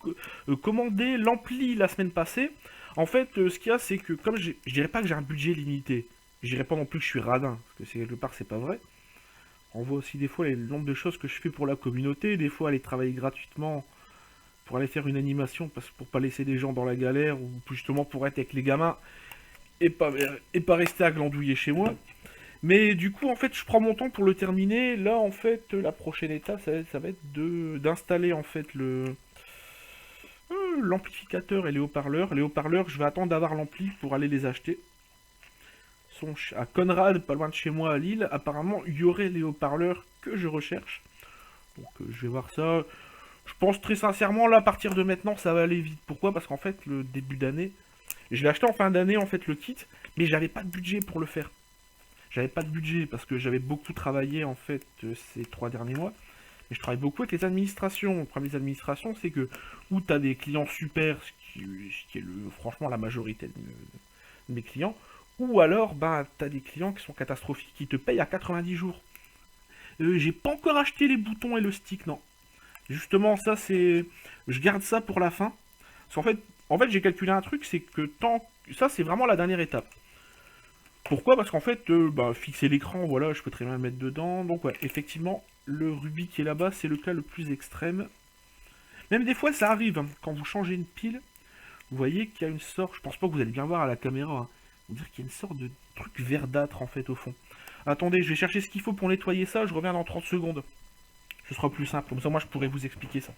commandé l'ampli la semaine passée. En fait, ce qu'il y a, c'est que comme je dirais pas que j'ai un budget limité, je dirais pas non plus que je suis radin, parce que quelque part, c'est pas vrai. On voit aussi des fois le nombre de choses que je fais pour la communauté, des fois aller travailler gratuitement pour aller faire une animation, pour pas laisser des gens dans la galère, ou justement pour être avec les gamins et pas rester à glandouiller chez moi. Mais du coup, en fait, je prends mon temps pour le terminer. Là, en fait, la prochaine étape, ça va être d'installer en fait l'amplificateur et les haut-parleurs. Les haut-parleurs, je vais attendre d'avoir l'ampli pour aller les acheter. Ils sont à Conrad, pas loin de chez moi à Lille. Apparemment, il y aurait les haut-parleurs que je recherche. Donc, je vais voir ça. Je pense très sincèrement, là, à partir de maintenant, ça va aller vite. Pourquoi? Parce qu'en fait, le début d'année, je l'ai acheté en fin d'année, en fait, le kit, mais j'avais pas de budget pour le faire. J'avais pas de budget parce que j'avais beaucoup travaillé, en fait, ces 3 derniers mois. Et je travaille beaucoup avec les administrations. Le problème des administrations, c'est que ou tu as des clients super, ce qui est franchement la majorité de mes clients, ou alors ben, tu as des clients qui sont catastrophiques, qui te payent à 90 jours. J'ai pas encore acheté les boutons et le stick, non. Justement, ça c'est... Je garde ça pour la fin. Parce qu'en fait j'ai calculé un truc, c'est que tant... Ça, c'est vraiment la dernière étape. Pourquoi? Parce qu'en fait, fixer l'écran, voilà, je peux très bien le mettre dedans. Donc ouais, effectivement, le rubis qui est là-bas, c'est le cas le plus extrême. Même des fois, ça arrive, hein, quand vous changez une pile, vous voyez qu'il y a une sorte... Je pense pas que vous allez bien voir à la caméra. Hein, vous dire qu'il y a une sorte de truc verdâtre, en fait, au fond. Attendez, je vais chercher ce qu'il faut pour nettoyer ça, je reviens dans 30 secondes. Ce sera plus simple, comme ça moi je pourrais vous expliquer ça.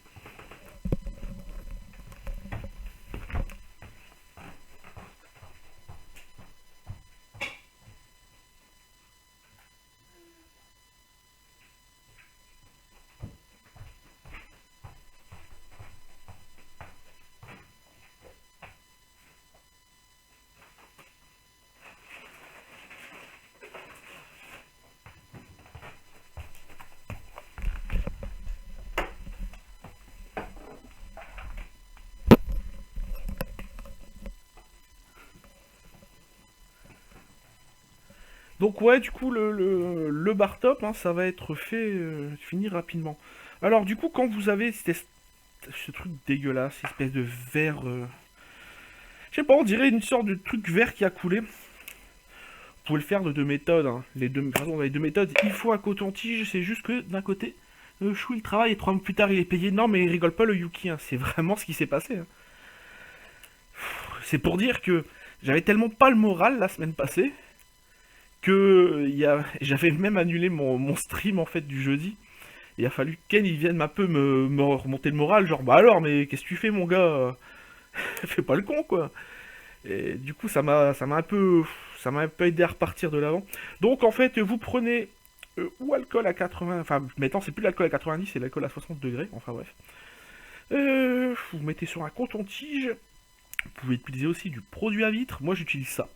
Donc ouais, du coup, le bar top, hein, ça va être fait, fini rapidement. Alors du coup, quand vous avez ce truc dégueulasse, espèce de verre... je sais pas, on dirait une sorte de truc vert qui a coulé. Vous pouvez le faire de deux méthodes. Hein. De toute façon, on a les deux méthodes. Il faut un coton-tige, c'est juste que d'un côté, Chou il travaille et 3 mois plus tard il est payé. Non mais il rigole pas le Yuki, hein. C'est vraiment ce qui s'est passé. Hein. C'est pour dire que j'avais tellement pas le moral la semaine passée que j'avais même annulé mon stream en fait du jeudi. Il a fallu que Ken il vienne un peu me remonter le moral, genre bah alors mais qu'est-ce que tu fais mon gars? Fais pas le con quoi. Et du coup ça m'a un peu aidé à repartir de l'avant. Donc en fait vous prenez ou alcool à 80, enfin maintenant c'est plus l'alcool à 90, c'est l'alcool à 60 degrés, enfin bref. Vous mettez sur un coton-tige. Vous pouvez utiliser aussi du produit à vitre, moi j'utilise ça.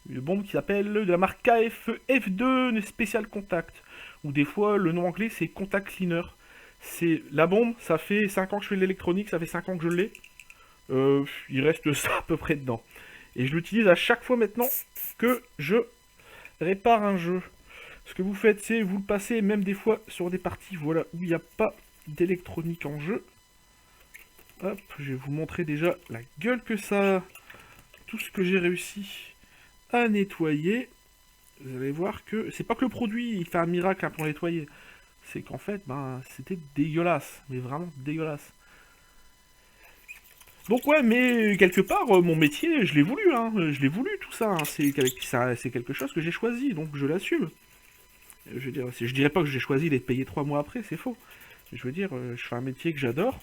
Une bombe qui s'appelle de la marque KF2 Special Contact. Ou des fois, le nom anglais, c'est Contact Cleaner. C'est la bombe, ça fait 5 ans que je fais de l'électronique, ça fait 5 ans que je l'ai. Il reste ça à peu près dedans. Et je l'utilise à chaque fois maintenant que je répare un jeu. Ce que vous faites, c'est vous le passez même des fois sur des parties voilà, où il n'y a pas d'électronique en jeu. Hop, je vais vous montrer déjà la gueule que ça a. Tout ce que j'ai réussi à nettoyer. Vous allez voir que c'est pas que le produit il fait un miracle hein, pour nettoyer, c'est qu'en fait c'était dégueulasse, mais vraiment dégueulasse. Donc ouais, mais quelque part mon métier je l'ai voulu, hein, je l'ai voulu tout ça, hein. C'est quelque chose que j'ai choisi, donc je l'assume. Je veux dire, je dirais pas que j'ai choisi d'être payé 3 mois après, c'est faux. Je veux dire, je fais un métier que j'adore,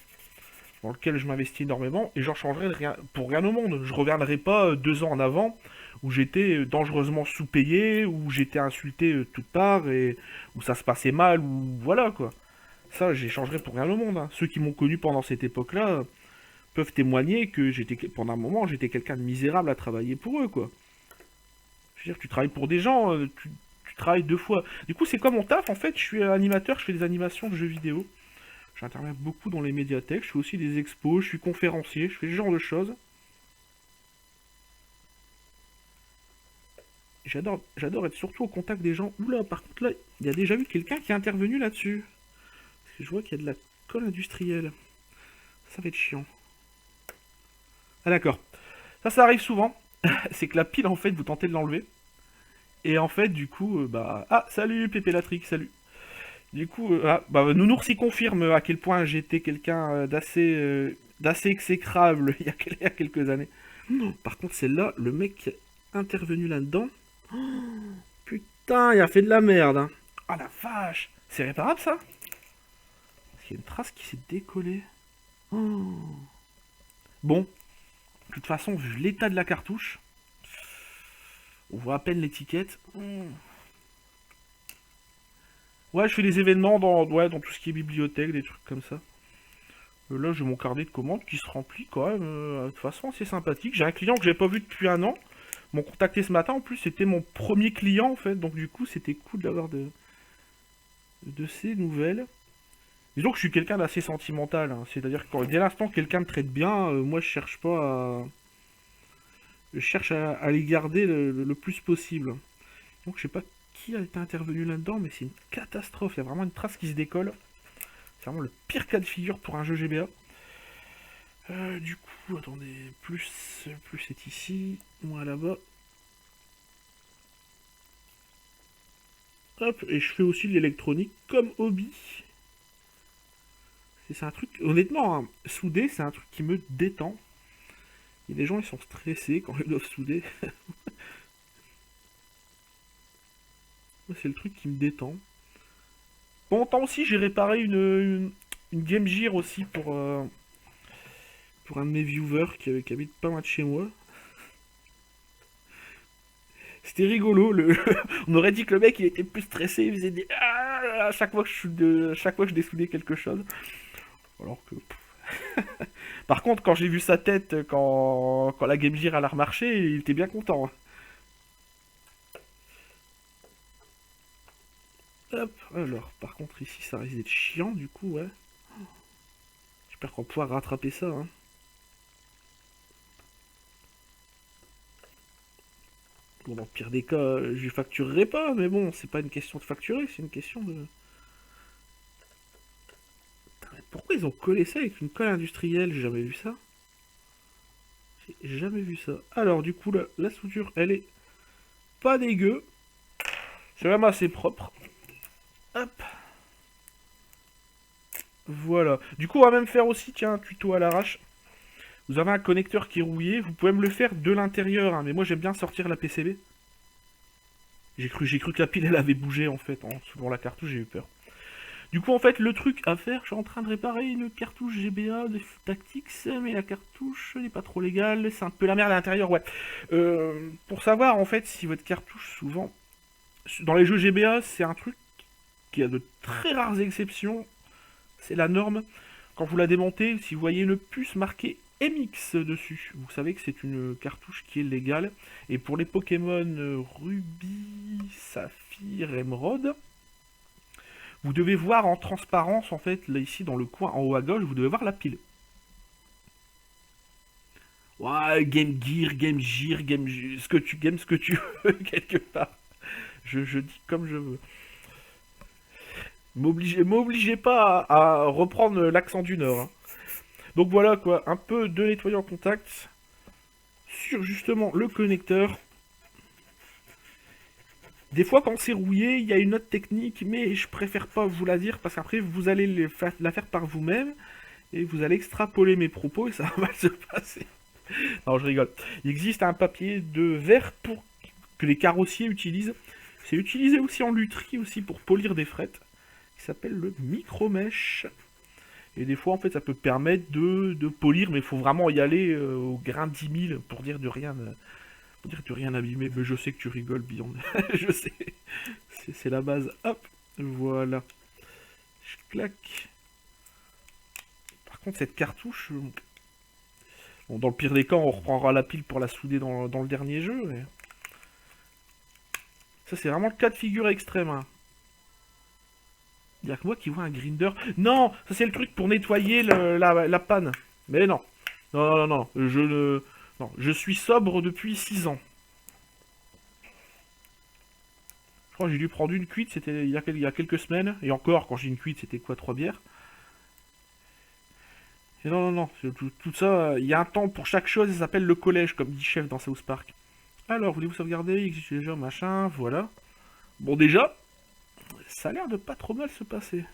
dans lequel je m'investis énormément, et j'en changerai rien, pour rien au monde. Je reviendrai pas 2 ans en avant, où j'étais dangereusement sous-payé, où j'étais insulté de toutes parts, et où ça se passait mal, ou voilà quoi. Ça, j'échangerai pour rien au monde. Hein. Ceux qui m'ont connu pendant cette époque-là peuvent témoigner que pendant un moment, j'étais quelqu'un de misérable à travailler pour eux, quoi. Je veux dire, tu travailles pour des gens, tu travailles 2 fois. Du coup, c'est comme mon taf, en fait, je suis animateur, je fais des animations de jeux vidéo. J'interviens beaucoup dans les médiathèques, je fais aussi des expos, je suis conférencier, je fais ce genre de choses. J'adore être surtout au contact des gens. Oula, par contre, là, il y a déjà eu quelqu'un qui est intervenu là-dessus. Parce que je vois qu'il y a de la colle industrielle. Ça va être chiant. Ah d'accord. Ça arrive souvent. C'est que la pile, en fait, vous tentez de l'enlever. Et en fait, du coup, bah... Ah, salut, Pépé Latrick, salut. Du coup, Nounours y confirme à quel point j'étais quelqu'un d'assez exécrable il y a quelques années. Par contre, celle-là, le mec qui est intervenu là-dedans... Putain, il a fait de la merde, hein. Ah la vache. C'est réparable, ça? Parce qu'il y a une trace qui s'est décollée. Oh. Bon, de toute façon, vu l'état de la cartouche, on voit à peine l'étiquette. Ouais, je fais des événements dans tout ce qui est bibliothèque, des trucs comme ça. Là, j'ai mon carnet de commandes qui se remplit quand même de façon assez sympathique. J'ai un client que j'ai pas vu depuis un an. M'ont contacté ce matin. En plus, c'était mon premier client en fait. Donc, du coup, c'était cool d'avoir de ces nouvelles. Disons que je suis quelqu'un d'assez sentimental. Hein. C'est-à-dire que dès l'instant que quelqu'un me traite bien, moi, je cherche pas à. Je cherche à les garder le plus possible. Donc, je sais pas qui a été intervenu là-dedans, mais c'est une catastrophe. Il y a vraiment une trace qui se décolle. C'est vraiment le pire cas de figure pour un jeu GBA. Du coup, attendez, plus c'est ici, moins là-bas. Hop, et je fais aussi de l'électronique comme hobby. C'est un truc, honnêtement, hein, souder, c'est un truc qui me détend. Et les gens, ils sont stressés quand ils doivent souder. Moi, c'est le truc qui me détend. Bon, temps aussi, j'ai réparé une Game Gear aussi pour un de mes viewers qui habite pas loin de chez moi. C'était rigolo. On aurait dit que le mec il était plus stressé, il faisait des ah à chaque fois que je dessoudais quelque chose. Alors que. Par contre, quand j'ai vu sa tête quand la Game Gear a remarché, il était bien content. Hein. Hop, alors, par contre, ici ça risque d'être chiant du coup, ouais. J'espère qu'on va pouvoir rattraper ça. Hein. Bon, dans le pire des cas, je facturerai pas, mais bon, c'est pas une question de facturer, c'est une question de. Pourquoi ils ont collé ça avec une colle industrielle? J'ai jamais vu ça. J'ai jamais vu ça. Alors, du coup, la soudure, elle est pas dégueu. C'est vraiment assez propre. Hop. Voilà. Du coup, on va même faire aussi, tiens, un tuto à l'arrache. Vous avez un connecteur qui est rouillé. Vous pouvez me le faire de l'intérieur, hein, mais moi, j'aime bien sortir la PCB. J'ai cru que la pile, elle avait bougé, en fait. En soulevant la cartouche, j'ai eu peur. Du coup, en fait, le truc à faire, je suis en train de réparer une cartouche GBA de Tactics, mais la cartouche n'est pas trop légale, c'est un peu la merde à l'intérieur, ouais. Pour savoir, en fait, si votre cartouche, souvent, dans les jeux GBA, c'est un truc qui a de très rares exceptions, c'est la norme. Quand vous la démontez, si vous voyez une puce marquée MX dessus, vous savez que c'est une cartouche qui est légale. Et pour les Pokémon Ruby, Saphir, Emerald, vous devez voir en transparence, en fait, là ici dans le coin en haut à gauche, vous devez voir la pile. Ouais, Game Gear, ce que tu veux, quelque part. Je dis comme je veux. M'obligez pas à reprendre l'accent du Nord. Hein. Donc voilà quoi, un peu de nettoyant contact sur justement le connecteur. Des fois quand c'est rouillé, il y a une autre technique, mais je préfère pas vous la dire parce qu'après vous allez la faire par vous-même et vous allez extrapoler mes propos et ça va mal se passer. Non, je rigole. Il existe un papier de verre que les carrossiers utilisent. C'est utilisé aussi en lutherie aussi pour polir des frettes. Qui s'appelle le micro-mèche. Et des fois, en fait, ça peut permettre de polir, mais il faut vraiment y aller au grain 10 000 pour dire de rien abîmer. Mais je sais que tu rigoles, Beyond. Je sais. C'est la base. Hop, voilà. Je claque. Par contre, cette cartouche... Bon, dans le pire des cas, on reprendra la pile pour la souder dans le dernier jeu. Mais... Ça, c'est vraiment le cas de figure extrême. Hein. Il y a que moi qui vois un grinder. Non, ça c'est le truc pour nettoyer la panne. Mais non. Non, non, non, non. Je ne... Non, je suis sobre depuis 6 ans. Je crois que j'ai dû prendre une cuite, c'était il y a quelques semaines. Et encore, quand j'ai une cuite, c'était quoi, 3 bières. Et non, non, non. Tout ça, il y a un temps pour chaque chose, ça s'appelle le collège, comme dit Chef dans South Park. Alors, voulez-vous sauvegarder? Il existe déjà, machin, voilà. Bon, déjà, ça a l'air de pas trop mal se passer.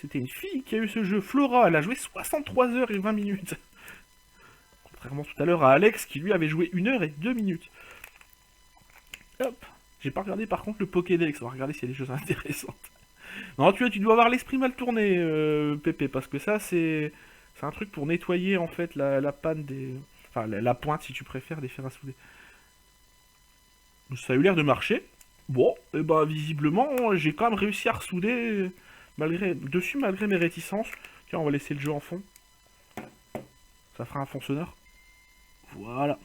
C'était une fille qui a eu ce jeu, Flora, elle a joué 63 heures et 20 minutes. Contrairement tout à l'heure à Alex qui lui avait joué 1 heure et 2 minutes. Hop. J'ai pas regardé par contre le Pokédex, on va regarder s'il y a des choses intéressantes. Non, tu dois avoir l'esprit mal tourné, Pépé, parce que ça c'est un truc pour nettoyer en fait la panne des... Enfin la pointe si tu préfères des fers à souder. Ça a eu l'air de marcher. Bon, et bah visiblement j'ai quand même réussi à ressouder malgré mes réticences. Tiens, on va laisser le jeu en fond. Ça fera un fond sonore. Voilà.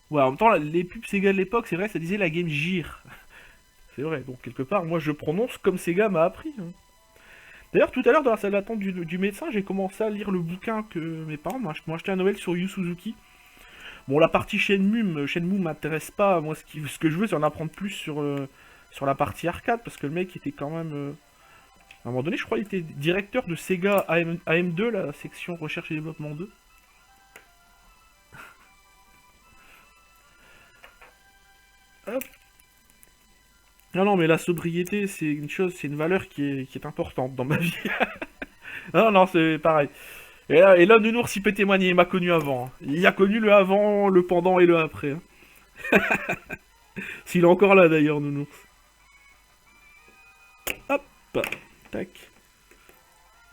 Ouais, en même temps, les pubs Sega de l'époque, c'est vrai, ça disait la Game Gear. C'est vrai, donc quelque part, moi je prononce comme Sega m'a appris. Hein. D'ailleurs, tout à l'heure, dans la salle d'attente du médecin, j'ai commencé à lire le bouquin que mes parents m'ont acheté à Noël sur Yu Suzuki. Bon, la partie Shenmue m'intéresse pas. Moi, ce que je veux, c'est en apprendre plus sur la partie arcade, parce que le mec était quand même... à un moment donné, je crois qu'il était directeur de Sega AM2, la section recherche et développement 2. Hop. Non, non, mais la sobriété, c'est une chose, c'est une valeur qui est importante dans ma vie. Non, non, c'est pareil. Et là, Nounours, il peut témoigner, il m'a connu avant. Hein. Il a connu le avant, le pendant et le après. Hein. S'il est encore là, d'ailleurs, Nounours. Hop, tac.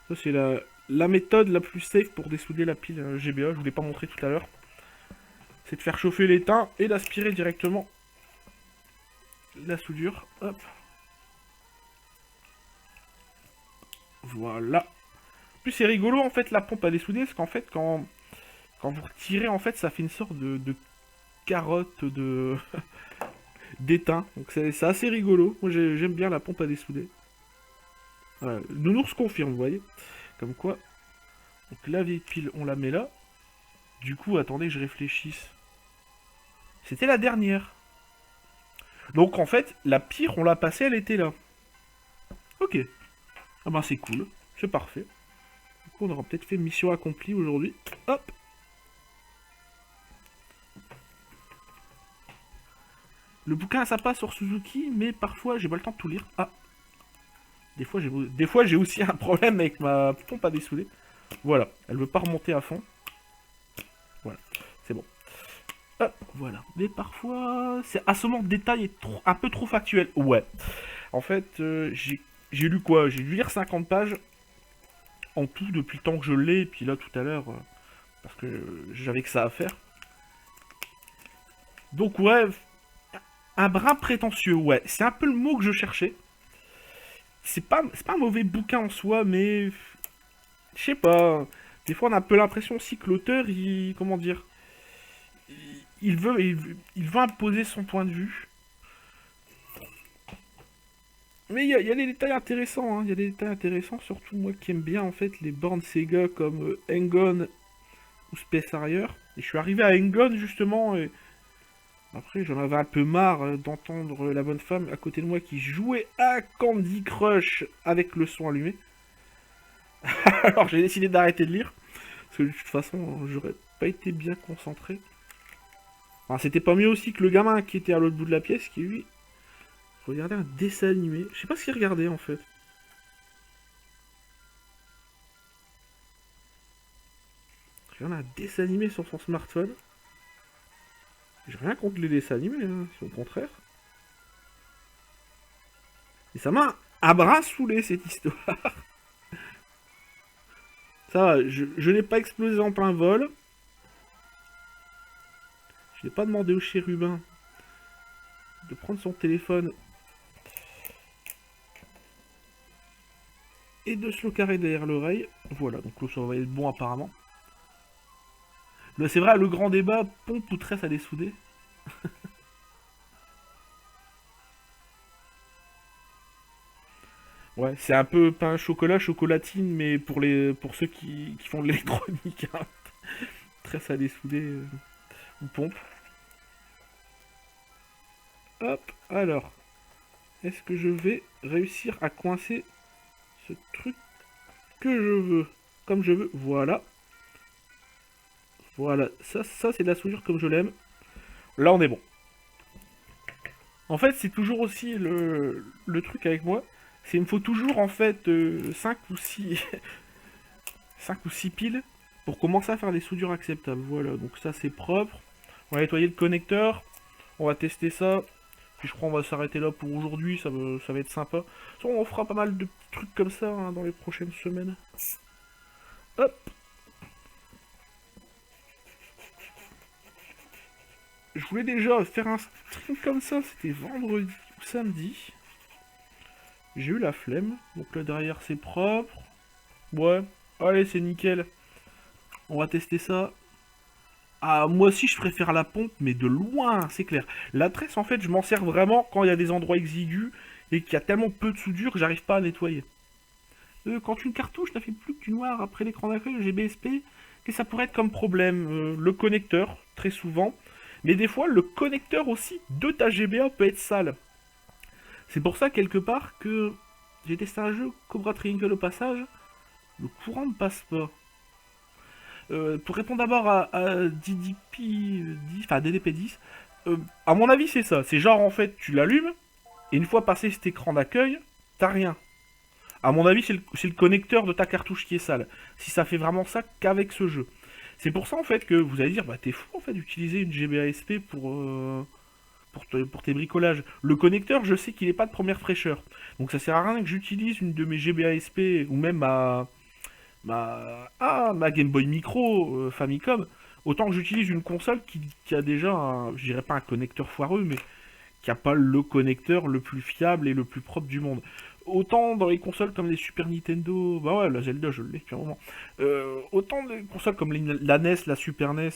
Ça, c'est la méthode la plus safe pour dessouder la pile GBA. Je vous l'ai pas montré tout à l'heure. C'est de faire chauffer l'étain et d'aspirer directement la soudure. Hop. Voilà. En plus, c'est rigolo, en fait, la pompe à dessouder, parce qu'en fait, quand vous retirez, en fait, ça fait une sorte de carotte d'étain. Donc, c'est assez rigolo. Moi, j'aime bien la pompe à dessouder. Voilà. Nounours confirme, vous voyez. Comme quoi. Donc, la vieille pile, on la met là. Du coup, attendez que je réfléchisse. C'était la dernière. Donc, en fait, la pire, on l'a passée, elle était là. Ok. Ah ben, c'est cool. C'est parfait. Du coup, on aura peut-être fait mission accomplie aujourd'hui. Hop. Le bouquin, ça passe sur Suzuki, mais parfois, j'ai pas le temps de tout lire. Ah. Des fois, j'ai aussi un problème avec ma pompe à dessouder. Voilà. Elle veut pas remonter à fond. Voilà. C'est bon. Hop. Voilà. Mais parfois, c'est assommant de détails et un peu trop factuel. Ouais. En fait, j'ai lu quoi? J'ai dû lire 50 pages en tout depuis le temps que je l'ai. Et puis là, tout à l'heure, parce que j'avais que ça à faire. Donc, ouais. Un brin prétentieux, ouais. C'est un peu le mot que je cherchais. C'est pas un mauvais bouquin en soi, mais... Je sais pas. Des fois, on a un peu l'impression aussi que l'auteur, il... Comment dire? Il veut imposer son point de vue. Mais il y a des détails intéressants, hein. Il y a des détails intéressants, surtout moi qui aime bien, en fait, les bornes Sega comme Hang-On ou Space Harrier. Et je suis arrivé à Hang-On, justement, et... Après, j'en avais un peu marre d'entendre la bonne femme à côté de moi qui jouait à Candy Crush avec le son allumé. Alors j'ai décidé d'arrêter de lire. Parce que de toute façon, j'aurais pas été bien concentré. Enfin, c'était pas mieux aussi que le gamin qui était à l'autre bout de la pièce, qui lui regardait un dessin animé. Je sais pas ce qu'il regardait en fait. Il regardait un dessin animé sur son smartphone. J'ai rien contre les dessins animés, hein, c'est au contraire. Et ça m'a un bras saoulé cette histoire. Ça va, je n'ai pas explosé en plein vol. Je n'ai pas demandé au chérubin de prendre son téléphone et de se le carrer derrière l'oreille. Voilà, donc ça va être bon apparemment. C'est vrai, le grand débat, pompe ou tresse à dessouder. Ouais, c'est un peu pain chocolat, chocolatine, mais pour ceux qui font de l'électronique, hein. Très salé soudé ou pompe. Hop, alors, est-ce que je vais réussir à coincer ce truc que je veux? Comme je veux, voilà. Voilà, ça c'est de la soudure comme je l'aime. Là, on est bon. En fait, c'est toujours aussi le truc avec moi. C'est il me faut toujours en fait 5 ou 6 5 ou 6 piles pour commencer à faire des soudures acceptables. Voilà, donc ça c'est propre. On va nettoyer le connecteur. On va tester ça. Puis je crois qu'on va s'arrêter là pour aujourd'hui. Ça va être sympa. On fera pas mal de petits trucs comme ça hein, dans les prochaines semaines. Hop. Je voulais déjà faire un stream comme ça. C'était vendredi ou samedi. J'ai eu la flemme. Donc là derrière c'est propre. Ouais. Allez, c'est nickel. On va tester ça. Ah, moi aussi, je préfère la pompe, mais de loin, c'est clair. La tresse, en fait, je m'en sers vraiment quand il y a des endroits exigus et qu'il y a tellement peu de soudure que j'arrive pas à nettoyer. Quand une cartouche n'a fait plus que du noir après l'écran d'accueil GBSP, que ça pourrait être comme problème le connecteur, très souvent. Mais des fois, le connecteur aussi de ta GBA peut être sale. C'est pour ça, quelque part, que j'ai testé un jeu, Cobra Triangle au passage, le courant ne passe pas. Pour répondre d'abord à DDP10, à mon avis c'est ça. C'est genre en fait tu l'allumes et une fois passé cet écran d'accueil, t'as rien. À mon avis c'est le connecteur de ta cartouche qui est sale. Si ça fait vraiment ça qu'avec ce jeu. C'est pour ça en fait que vous allez dire bah t'es fou en fait d'utiliser une GBASP pour tes bricolages. Le connecteur je sais qu'il n'est pas de première fraîcheur. Donc ça sert à rien que j'utilise une de mes GBASP ou même ma Game Boy Micro Famicom, autant que j'utilise une console qui a déjà, je dirais pas un connecteur foireux, mais qui a pas le connecteur le plus fiable et le plus propre du monde. Autant dans les consoles comme les Super Nintendo, bah ouais, la Zelda je l'ai depuis un moment. Autant des consoles comme la NES, la Super NES,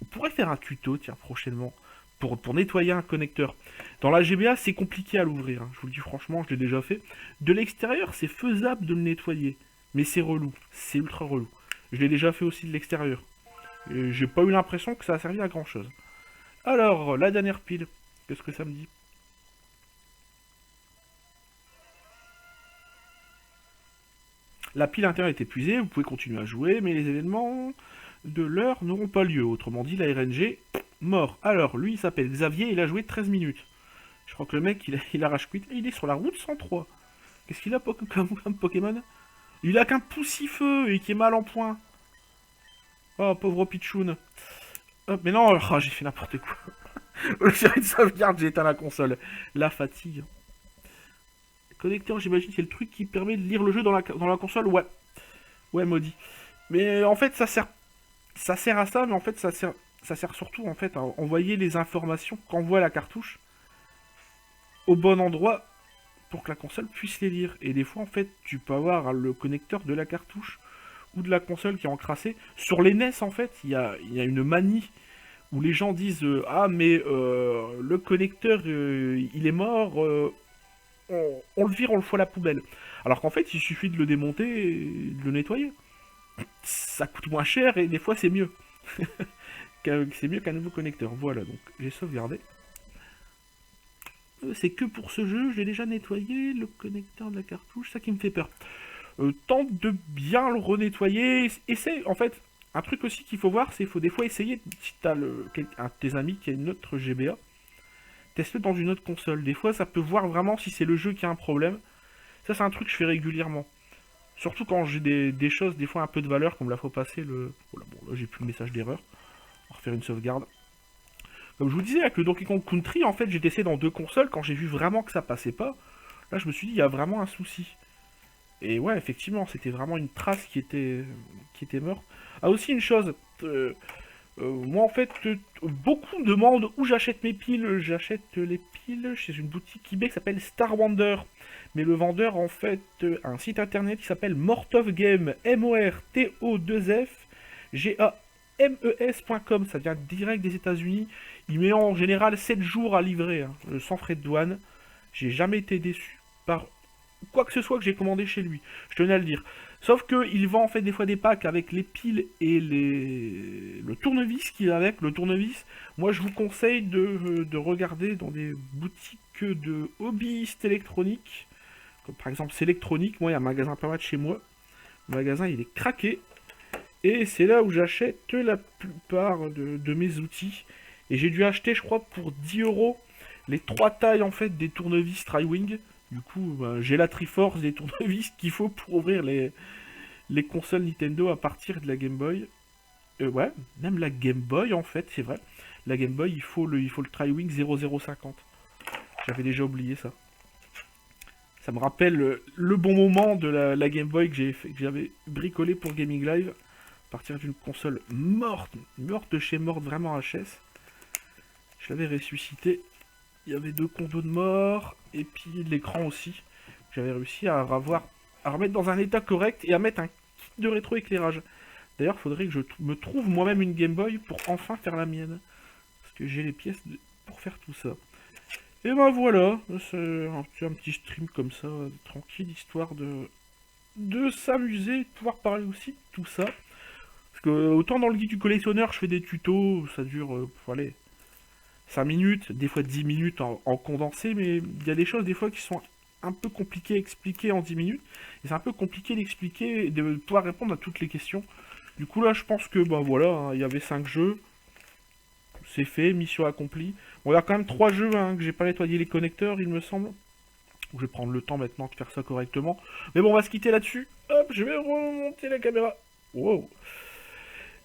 on pourrait faire un tuto, tiens, prochainement, pour nettoyer un connecteur. Dans la GBA, c'est compliqué à l'ouvrir, hein. Je vous le dis franchement, je l'ai déjà fait. De l'extérieur, c'est faisable de le nettoyer. Mais c'est relou, c'est ultra relou. Je l'ai déjà fait aussi de l'extérieur. Et j'ai pas eu l'impression que ça a servi à grand chose. Alors, la dernière pile, qu'est-ce que ça me dit? La pile intérieure est épuisée, vous pouvez continuer à jouer, mais les événements de l'heure n'auront pas lieu. Autrement dit, la RNG, mort. Alors, lui, il s'appelle Xavier, il a joué 13 minutes. Je crois que le mec, il arrache quit. Il est sur la route 103. Qu'est-ce qu'il a comme Pokémon? Il a qu'un poussifeu et qui est mal en point. Oh, pauvre Pichoun. Hop, mais non, oh, j'ai fait n'importe quoi. Le série de sauvegarde, j'ai éteint la console. La fatigue. Connecteur, j'imagine, c'est le truc qui permet de lire le jeu dans la console. Ouais. Ouais, maudit. Mais en fait, ça sert à ça, mais en fait, ça sert surtout en fait à envoyer les informations qu'envoie la cartouche au bon endroit pour que la console puisse les lire. Et des fois, en fait, tu peux avoir le connecteur de la cartouche ou de la console qui est encrassé. Sur les NES, en fait, il y a une manie où les gens disent ah, mais le connecteur, il est mort, on le vire, on le fout à la poubelle. Alors qu'en fait, il suffit de le démonter et de le nettoyer. Ça coûte moins cher et des fois, c'est mieux. C'est mieux qu'un nouveau connecteur. Voilà, donc j'ai sauvegardé. C'est que pour ce jeu, je l'ai déjà nettoyé, le connecteur de la cartouche, ça qui me fait peur. Tente de bien le renettoyer. Essaye, en fait, un truc aussi qu'il faut voir, c'est qu'il faut des fois essayer, si t'as un de tes amis qui a une autre GBA, teste-le dans une autre console. Des fois, ça peut voir vraiment si c'est le jeu qui a un problème. Ça, c'est un truc que je fais régulièrement. Surtout quand j'ai des choses, des fois un peu de valeur, comme la fois passée, Voilà, bon, là, j'ai plus le message d'erreur. On va refaire une sauvegarde. Comme je vous disais, avec le Donkey Kong Country, en fait, j'ai testé dans deux consoles. Quand j'ai vu vraiment que ça passait pas, là, je me suis dit, il y a vraiment un souci. Et ouais, effectivement, c'était vraiment une trace qui était morte. Ah, aussi une chose, moi en fait, beaucoup me demandent où j'achète mes piles. J'achète les piles chez une boutique eBay qui s'appelle Star Wonder. Mais le vendeur en fait a un site internet qui s'appelle Mortov Game, MORTO2F GAMES.com. Ça vient direct des États-Unis. Il met en général 7 jours à livrer, hein, sans frais de douane. J'ai jamais été déçu par quoi que ce soit que j'ai commandé chez lui. Je tenais à le dire. Sauf que il vend en fait des fois des packs avec les piles et le tournevis qui va avec. Le tournevis, moi je vous conseille de regarder dans des boutiques de hobbyistes électroniques. Comme par exemple Selectronic, moi il y a un magasin pas mal de chez moi. Le magasin il est craqué. Et c'est là où j'achète la plupart de mes outils. Et j'ai dû acheter, je crois, pour 10 euros les 3 tailles en fait des tournevis Triwing. Du coup, ben, j'ai la Triforce des tournevis qu'il faut pour ouvrir les consoles Nintendo à partir de la Game Boy. Ouais, même la Game Boy en fait, c'est vrai. La Game Boy, il faut le Triwing 0050. J'avais déjà oublié ça. Ça me rappelle le bon moment de la Game Boy que j'avais bricolé pour Gaming Live. À partir d'une console morte de chez morte, vraiment HS. Je l'avais ressuscité. Il y avait 2 condos de mort, et puis l'écran aussi. J'avais réussi à remettre dans un état correct et à mettre un kit de rétroéclairage. D'ailleurs, il faudrait que je me trouve moi-même une Game Boy pour enfin faire la mienne. Parce que j'ai les pièces pour faire tout ça. Et ben voilà, c'est un petit stream comme ça, tranquille, histoire de s'amuser, de pouvoir parler aussi de tout ça. Parce que autant dans le guide du collectionneur, je fais des tutos, ça dure, allez, 5 minutes, des fois 10 minutes en condensé, mais il y a des choses des fois qui sont un peu compliquées à expliquer en 10 minutes, et c'est un peu compliqué d'expliquer et de pouvoir répondre à toutes les questions. Du coup là je pense que bah voilà, hein, il y avait 5 jeux, c'est fait, mission accomplie. Bon, il y a quand même 3 jeux hein, que j'ai pas nettoyé les connecteurs il me semble. Je vais prendre le temps maintenant de faire ça correctement. Mais bon on va se quitter là-dessus. Hop, je vais remonter la caméra. Wow.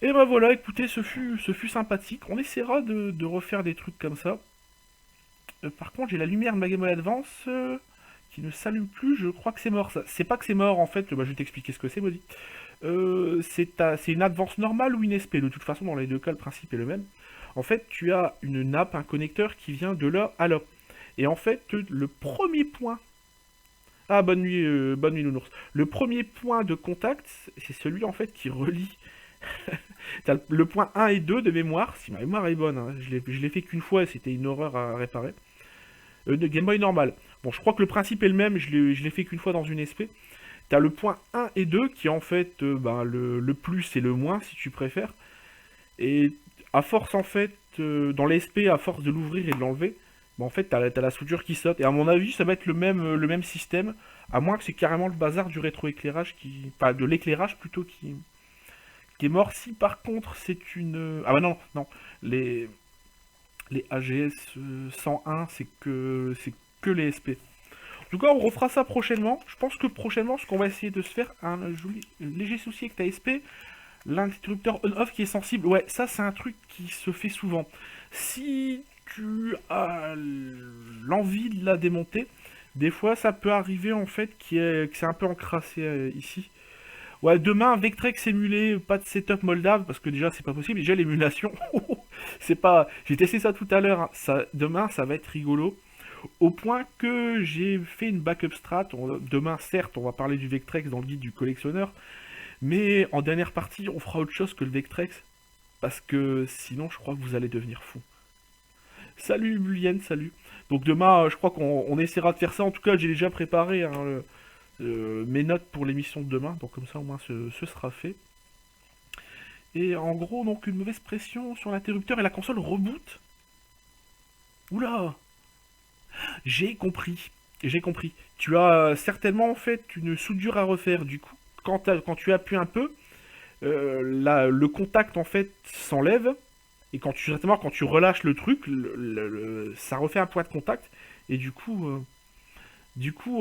Et ben voilà, écoutez, ce fut sympathique. On essaiera de refaire des trucs comme ça. Par contre, j'ai la lumière de ma Game Boy Advance qui ne s'allume plus. Je crois que c'est mort. Ça. C'est pas que c'est mort en fait. Bah, je vais t'expliquer ce que c'est, Maudit. C'est une Advance normale ou une SP. De toute façon, dans les deux cas, le principe est le même. En fait, tu as une nappe, un connecteur qui vient de là à là. Et en fait, le premier point. Ah, bonne nuit, nounours. Le premier point de contact, c'est celui en fait qui relie. T'as le point 1 et 2 de mémoire, si ma mémoire est bonne, hein. Je l'ai fait qu'une fois et c'était une horreur à réparer. De Game Boy normal. Bon, je crois que le principe est le même, je l'ai fait qu'une fois dans une SP. T'as le point 1 et 2 qui est en fait ben, le plus et le moins si tu préfères. Et à force en fait, dans l'SP, à force de l'ouvrir et de l'enlever, ben, en fait t'as la soudure qui saute. Et à mon avis, ça va être le même système, à moins que c'est carrément le bazar du rétroéclairage qui. Enfin, de l'éclairage plutôt qui est mort. Si par contre c'est une... Ah bah non, non. Les AGS 101, c'est que les SP. En tout cas, on refera ça prochainement. Je pense que prochainement, ce qu'on va essayer de se faire, un léger souci avec ta SP, l'interrupteur on-off qui est sensible. Ouais, ça c'est un truc qui se fait souvent. Si tu as l'envie de la démonter, des fois ça peut arriver en fait que c'est un peu encrassé ici. Ouais, demain, Vectrex émulé, pas de setup moldave, parce que déjà, c'est pas possible. Déjà, l'émulation, c'est pas... J'ai testé ça tout à l'heure, hein. Demain, ça va être rigolo. Au point que j'ai fait une backup strat. Demain, certes, on va parler du Vectrex dans le guide du collectionneur. Mais en dernière partie, on fera autre chose que le Vectrex. Parce que sinon, je crois que vous allez devenir fou. Salut, Bullienne, salut. Donc demain, je crois qu'on essaiera de faire ça. En tout cas, j'ai déjà préparé hein, mes notes pour l'émission de demain, donc comme ça au moins ce sera fait. Et en gros, donc une mauvaise pression sur l'interrupteur et la console reboot. Oula, j'ai compris, j'ai compris. Tu as certainement en fait une soudure à refaire. Du coup, quand tu appuies un peu, le contact en fait s'enlève. Et quand tu relâches le truc, ça refait un point de contact. Et du coup,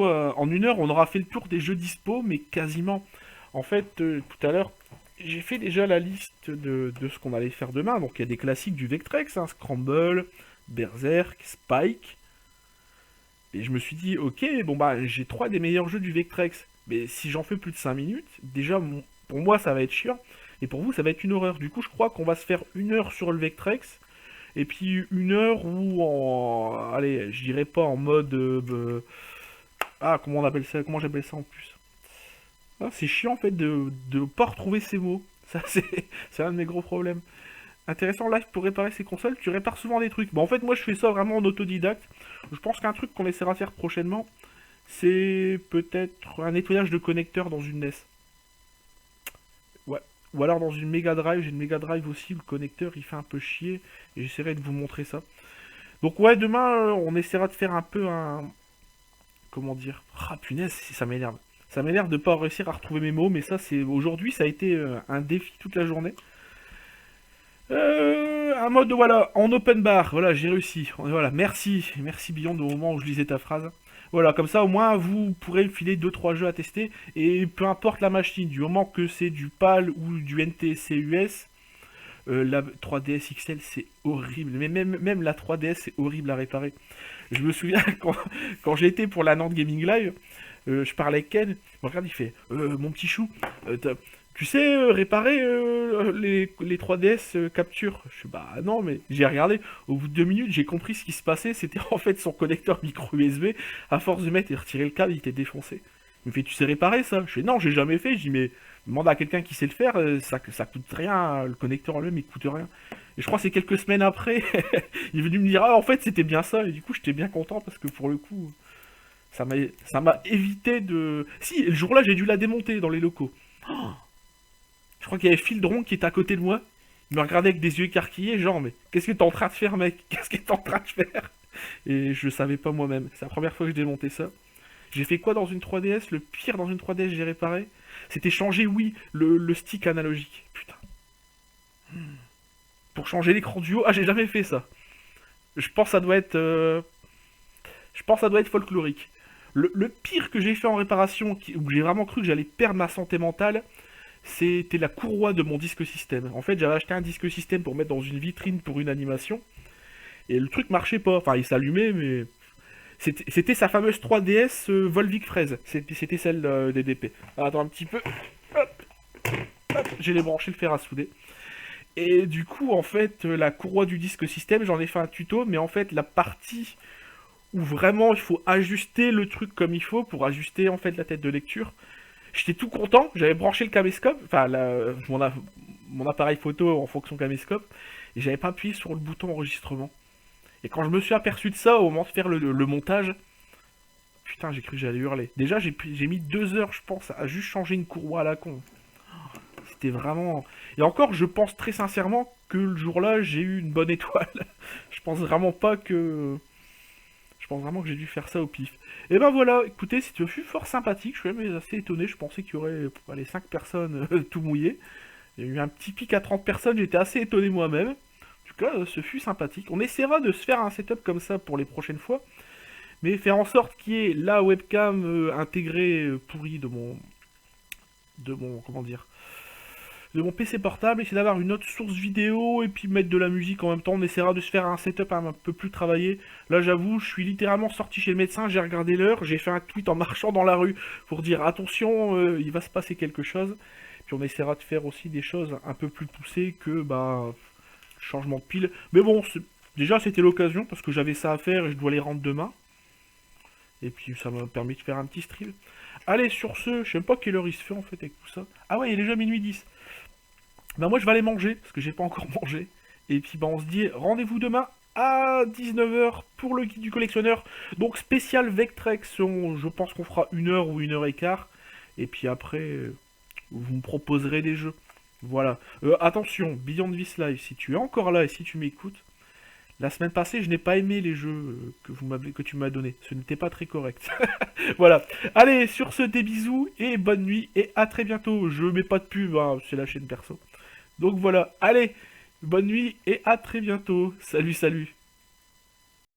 en une heure, on aura fait le tour des jeux dispo, mais quasiment. En fait, tout à l'heure, j'ai fait déjà la liste de ce qu'on allait faire demain. Donc, il y a des classiques du Vectrex, hein, Scramble, Berserk, Spike. Et je me suis dit, ok, bon bah, j'ai 3 des meilleurs jeux du Vectrex. Mais si j'en fais plus de 5 minutes, déjà, pour moi, ça va être chiant. Et pour vous, ça va être une horreur. Du coup, je crois qu'on va se faire 1 heure sur le Vectrex. Et puis 1 heure où en... Allez, je dirais pas en mode... ah, comment on appelle ça? Comment j'appelle ça en plus? Ah, c'est chiant en fait de pas retrouver ces mots. Ça, c'est un de mes gros problèmes. Intéressant live pour réparer ces consoles, tu répares souvent des trucs. Bon, en fait, moi je fais ça vraiment en autodidacte. Je pense qu'un truc qu'on essaiera de faire prochainement, c'est peut-être un nettoyage de connecteur dans une NES. Ouais. Ou alors dans une Mega Drive, j'ai une Mega Drive aussi, le connecteur il fait un peu chier, et j'essaierai de vous montrer ça. Donc ouais, demain, on essaiera de faire un peu un... Comment dire? Ah punaise, ça m'énerve. Ça m'énerve de pas réussir à retrouver mes mots, mais ça c'est... Aujourd'hui, ça a été un défi toute la journée. Un mode, voilà, en open bar, voilà, j'ai réussi. Voilà, merci, merci Beyond au moment où je lisais ta phrase. Voilà, comme ça au moins vous pourrez me filer deux trois jeux à tester, et peu importe la machine, du moment que c'est du PAL ou du NTSC US, la 3DS XL c'est horrible, mais même la 3DS c'est horrible à réparer. Je me souviens quand j'ai été pour la Nantes Gaming Live, je parlais avec Ken, il me regarde, il fait mon petit chou, tu sais réparer les 3DS capture. Je suis bah non, mais j'ai regardé, au bout de 2 minutes j'ai compris ce qui se passait, c'était en fait son connecteur micro USB, à force de mettre et retirer le câble il était défoncé. Il me fait tu sais réparer ça? Je fais non, j'ai jamais fait. Je dis mais demande à quelqu'un qui sait le faire, ça coûte rien, le connecteur en lui-même il coûte rien. Et je crois que c'est quelques semaines après, il est venu me dire ah en fait c'était bien ça, et du coup j'étais bien content parce que pour le coup ça m'a évité de... Si, le jour-là j'ai dû la démonter dans les locaux. Oh, je crois qu'il y avait Fildron qui était à côté de moi, il me regardait avec des yeux écarquillés, genre mais qu'est-ce que t'es en train de faire mec? Qu'est-ce que t'es en train de faire? Et je savais pas moi-même, c'est la première fois que je démontais ça. J'ai fait quoi dans une 3DS? Le pire dans une 3DS j'ai réparé, c'était changer, oui, le stick analogique. Putain. Pour changer l'écran du haut, ah j'ai jamais fait ça. Je pense que ça doit être... Je pense que ça doit être folklorique. Le pire que j'ai fait en réparation, où j'ai vraiment cru que j'allais perdre ma santé mentale, c'était la courroie de mon disque système. En fait, j'avais acheté un disque système pour mettre dans une vitrine pour une animation, et le truc marchait pas. Enfin, il s'allumait, mais... C'était sa fameuse 3DS Volvic Fraise. C'était celle des DP. Alors, attends un petit peu. Hop, hop, j'ai débranché le fer à souder. Et du coup, en fait, la courroie du disque système, j'en ai fait un tuto, mais en fait, la partie où vraiment il faut ajuster le truc comme il faut pour ajuster en fait la tête de lecture, j'étais tout content, j'avais branché le caméscope, enfin mon appareil photo en fonction caméscope, et j'avais pas appuyé sur le bouton enregistrement. Et quand je me suis aperçu de ça au moment de faire le montage, putain, j'ai cru que j'allais hurler. Déjà, j'ai mis 2 heures, je pense, à juste changer une courroie à la con. C'était vraiment... Et encore, je pense très sincèrement que le jour-là, j'ai eu une bonne étoile. Je pense vraiment pas que... Je pense vraiment que j'ai dû faire ça au pif. Et ben voilà, écoutez, c'était fort sympathique, je suis même assez étonné, je pensais qu'il y aurait les 5 personnes tout mouillées. Il y a eu un petit pic à 30 personnes, j'étais assez étonné moi-même. En tout cas, ce fut sympathique. On essaiera de se faire un setup comme ça pour les prochaines fois, mais faire en sorte qu'il y ait la webcam intégrée pourrie comment dire, de mon PC portable, essayer d'avoir une autre source vidéo et puis mettre de la musique en même temps. On essaiera de se faire un setup un peu plus travaillé. Là, j'avoue, je suis littéralement sorti chez le médecin, j'ai regardé l'heure, j'ai fait un tweet en marchant dans la rue pour dire attention, il va se passer quelque chose. Puis on essaiera de faire aussi des choses un peu plus poussées que changement de pile. Mais bon, déjà c'était l'occasion parce que j'avais ça à faire et je dois les rendre demain. Et puis ça m'a permis de faire un petit stream. Allez, sur ce, je sais même pas quelle heure il se fait en fait avec tout ça. Ah ouais, il est déjà minuit 10. Ben moi je vais aller manger, parce que j'ai pas encore mangé. Et puis on se dit rendez-vous demain à 19 h pour le guide du collectionneur. Donc spécial Vectrex, je pense qu'on fera 1 heure ou 1 h 15. Et puis après, vous me proposerez des jeux. Voilà. Attention, Beyond This Live, si tu es encore là et si tu m'écoutes, la semaine passée, je n'ai pas aimé les jeux que tu m'as donné. Ce n'était pas très correct. Voilà. Allez, sur ce, des bisous et bonne nuit et à très bientôt. Je mets pas de pub, hein, c'est la chaîne perso. Donc voilà. Allez, bonne nuit et à très bientôt. Salut, salut.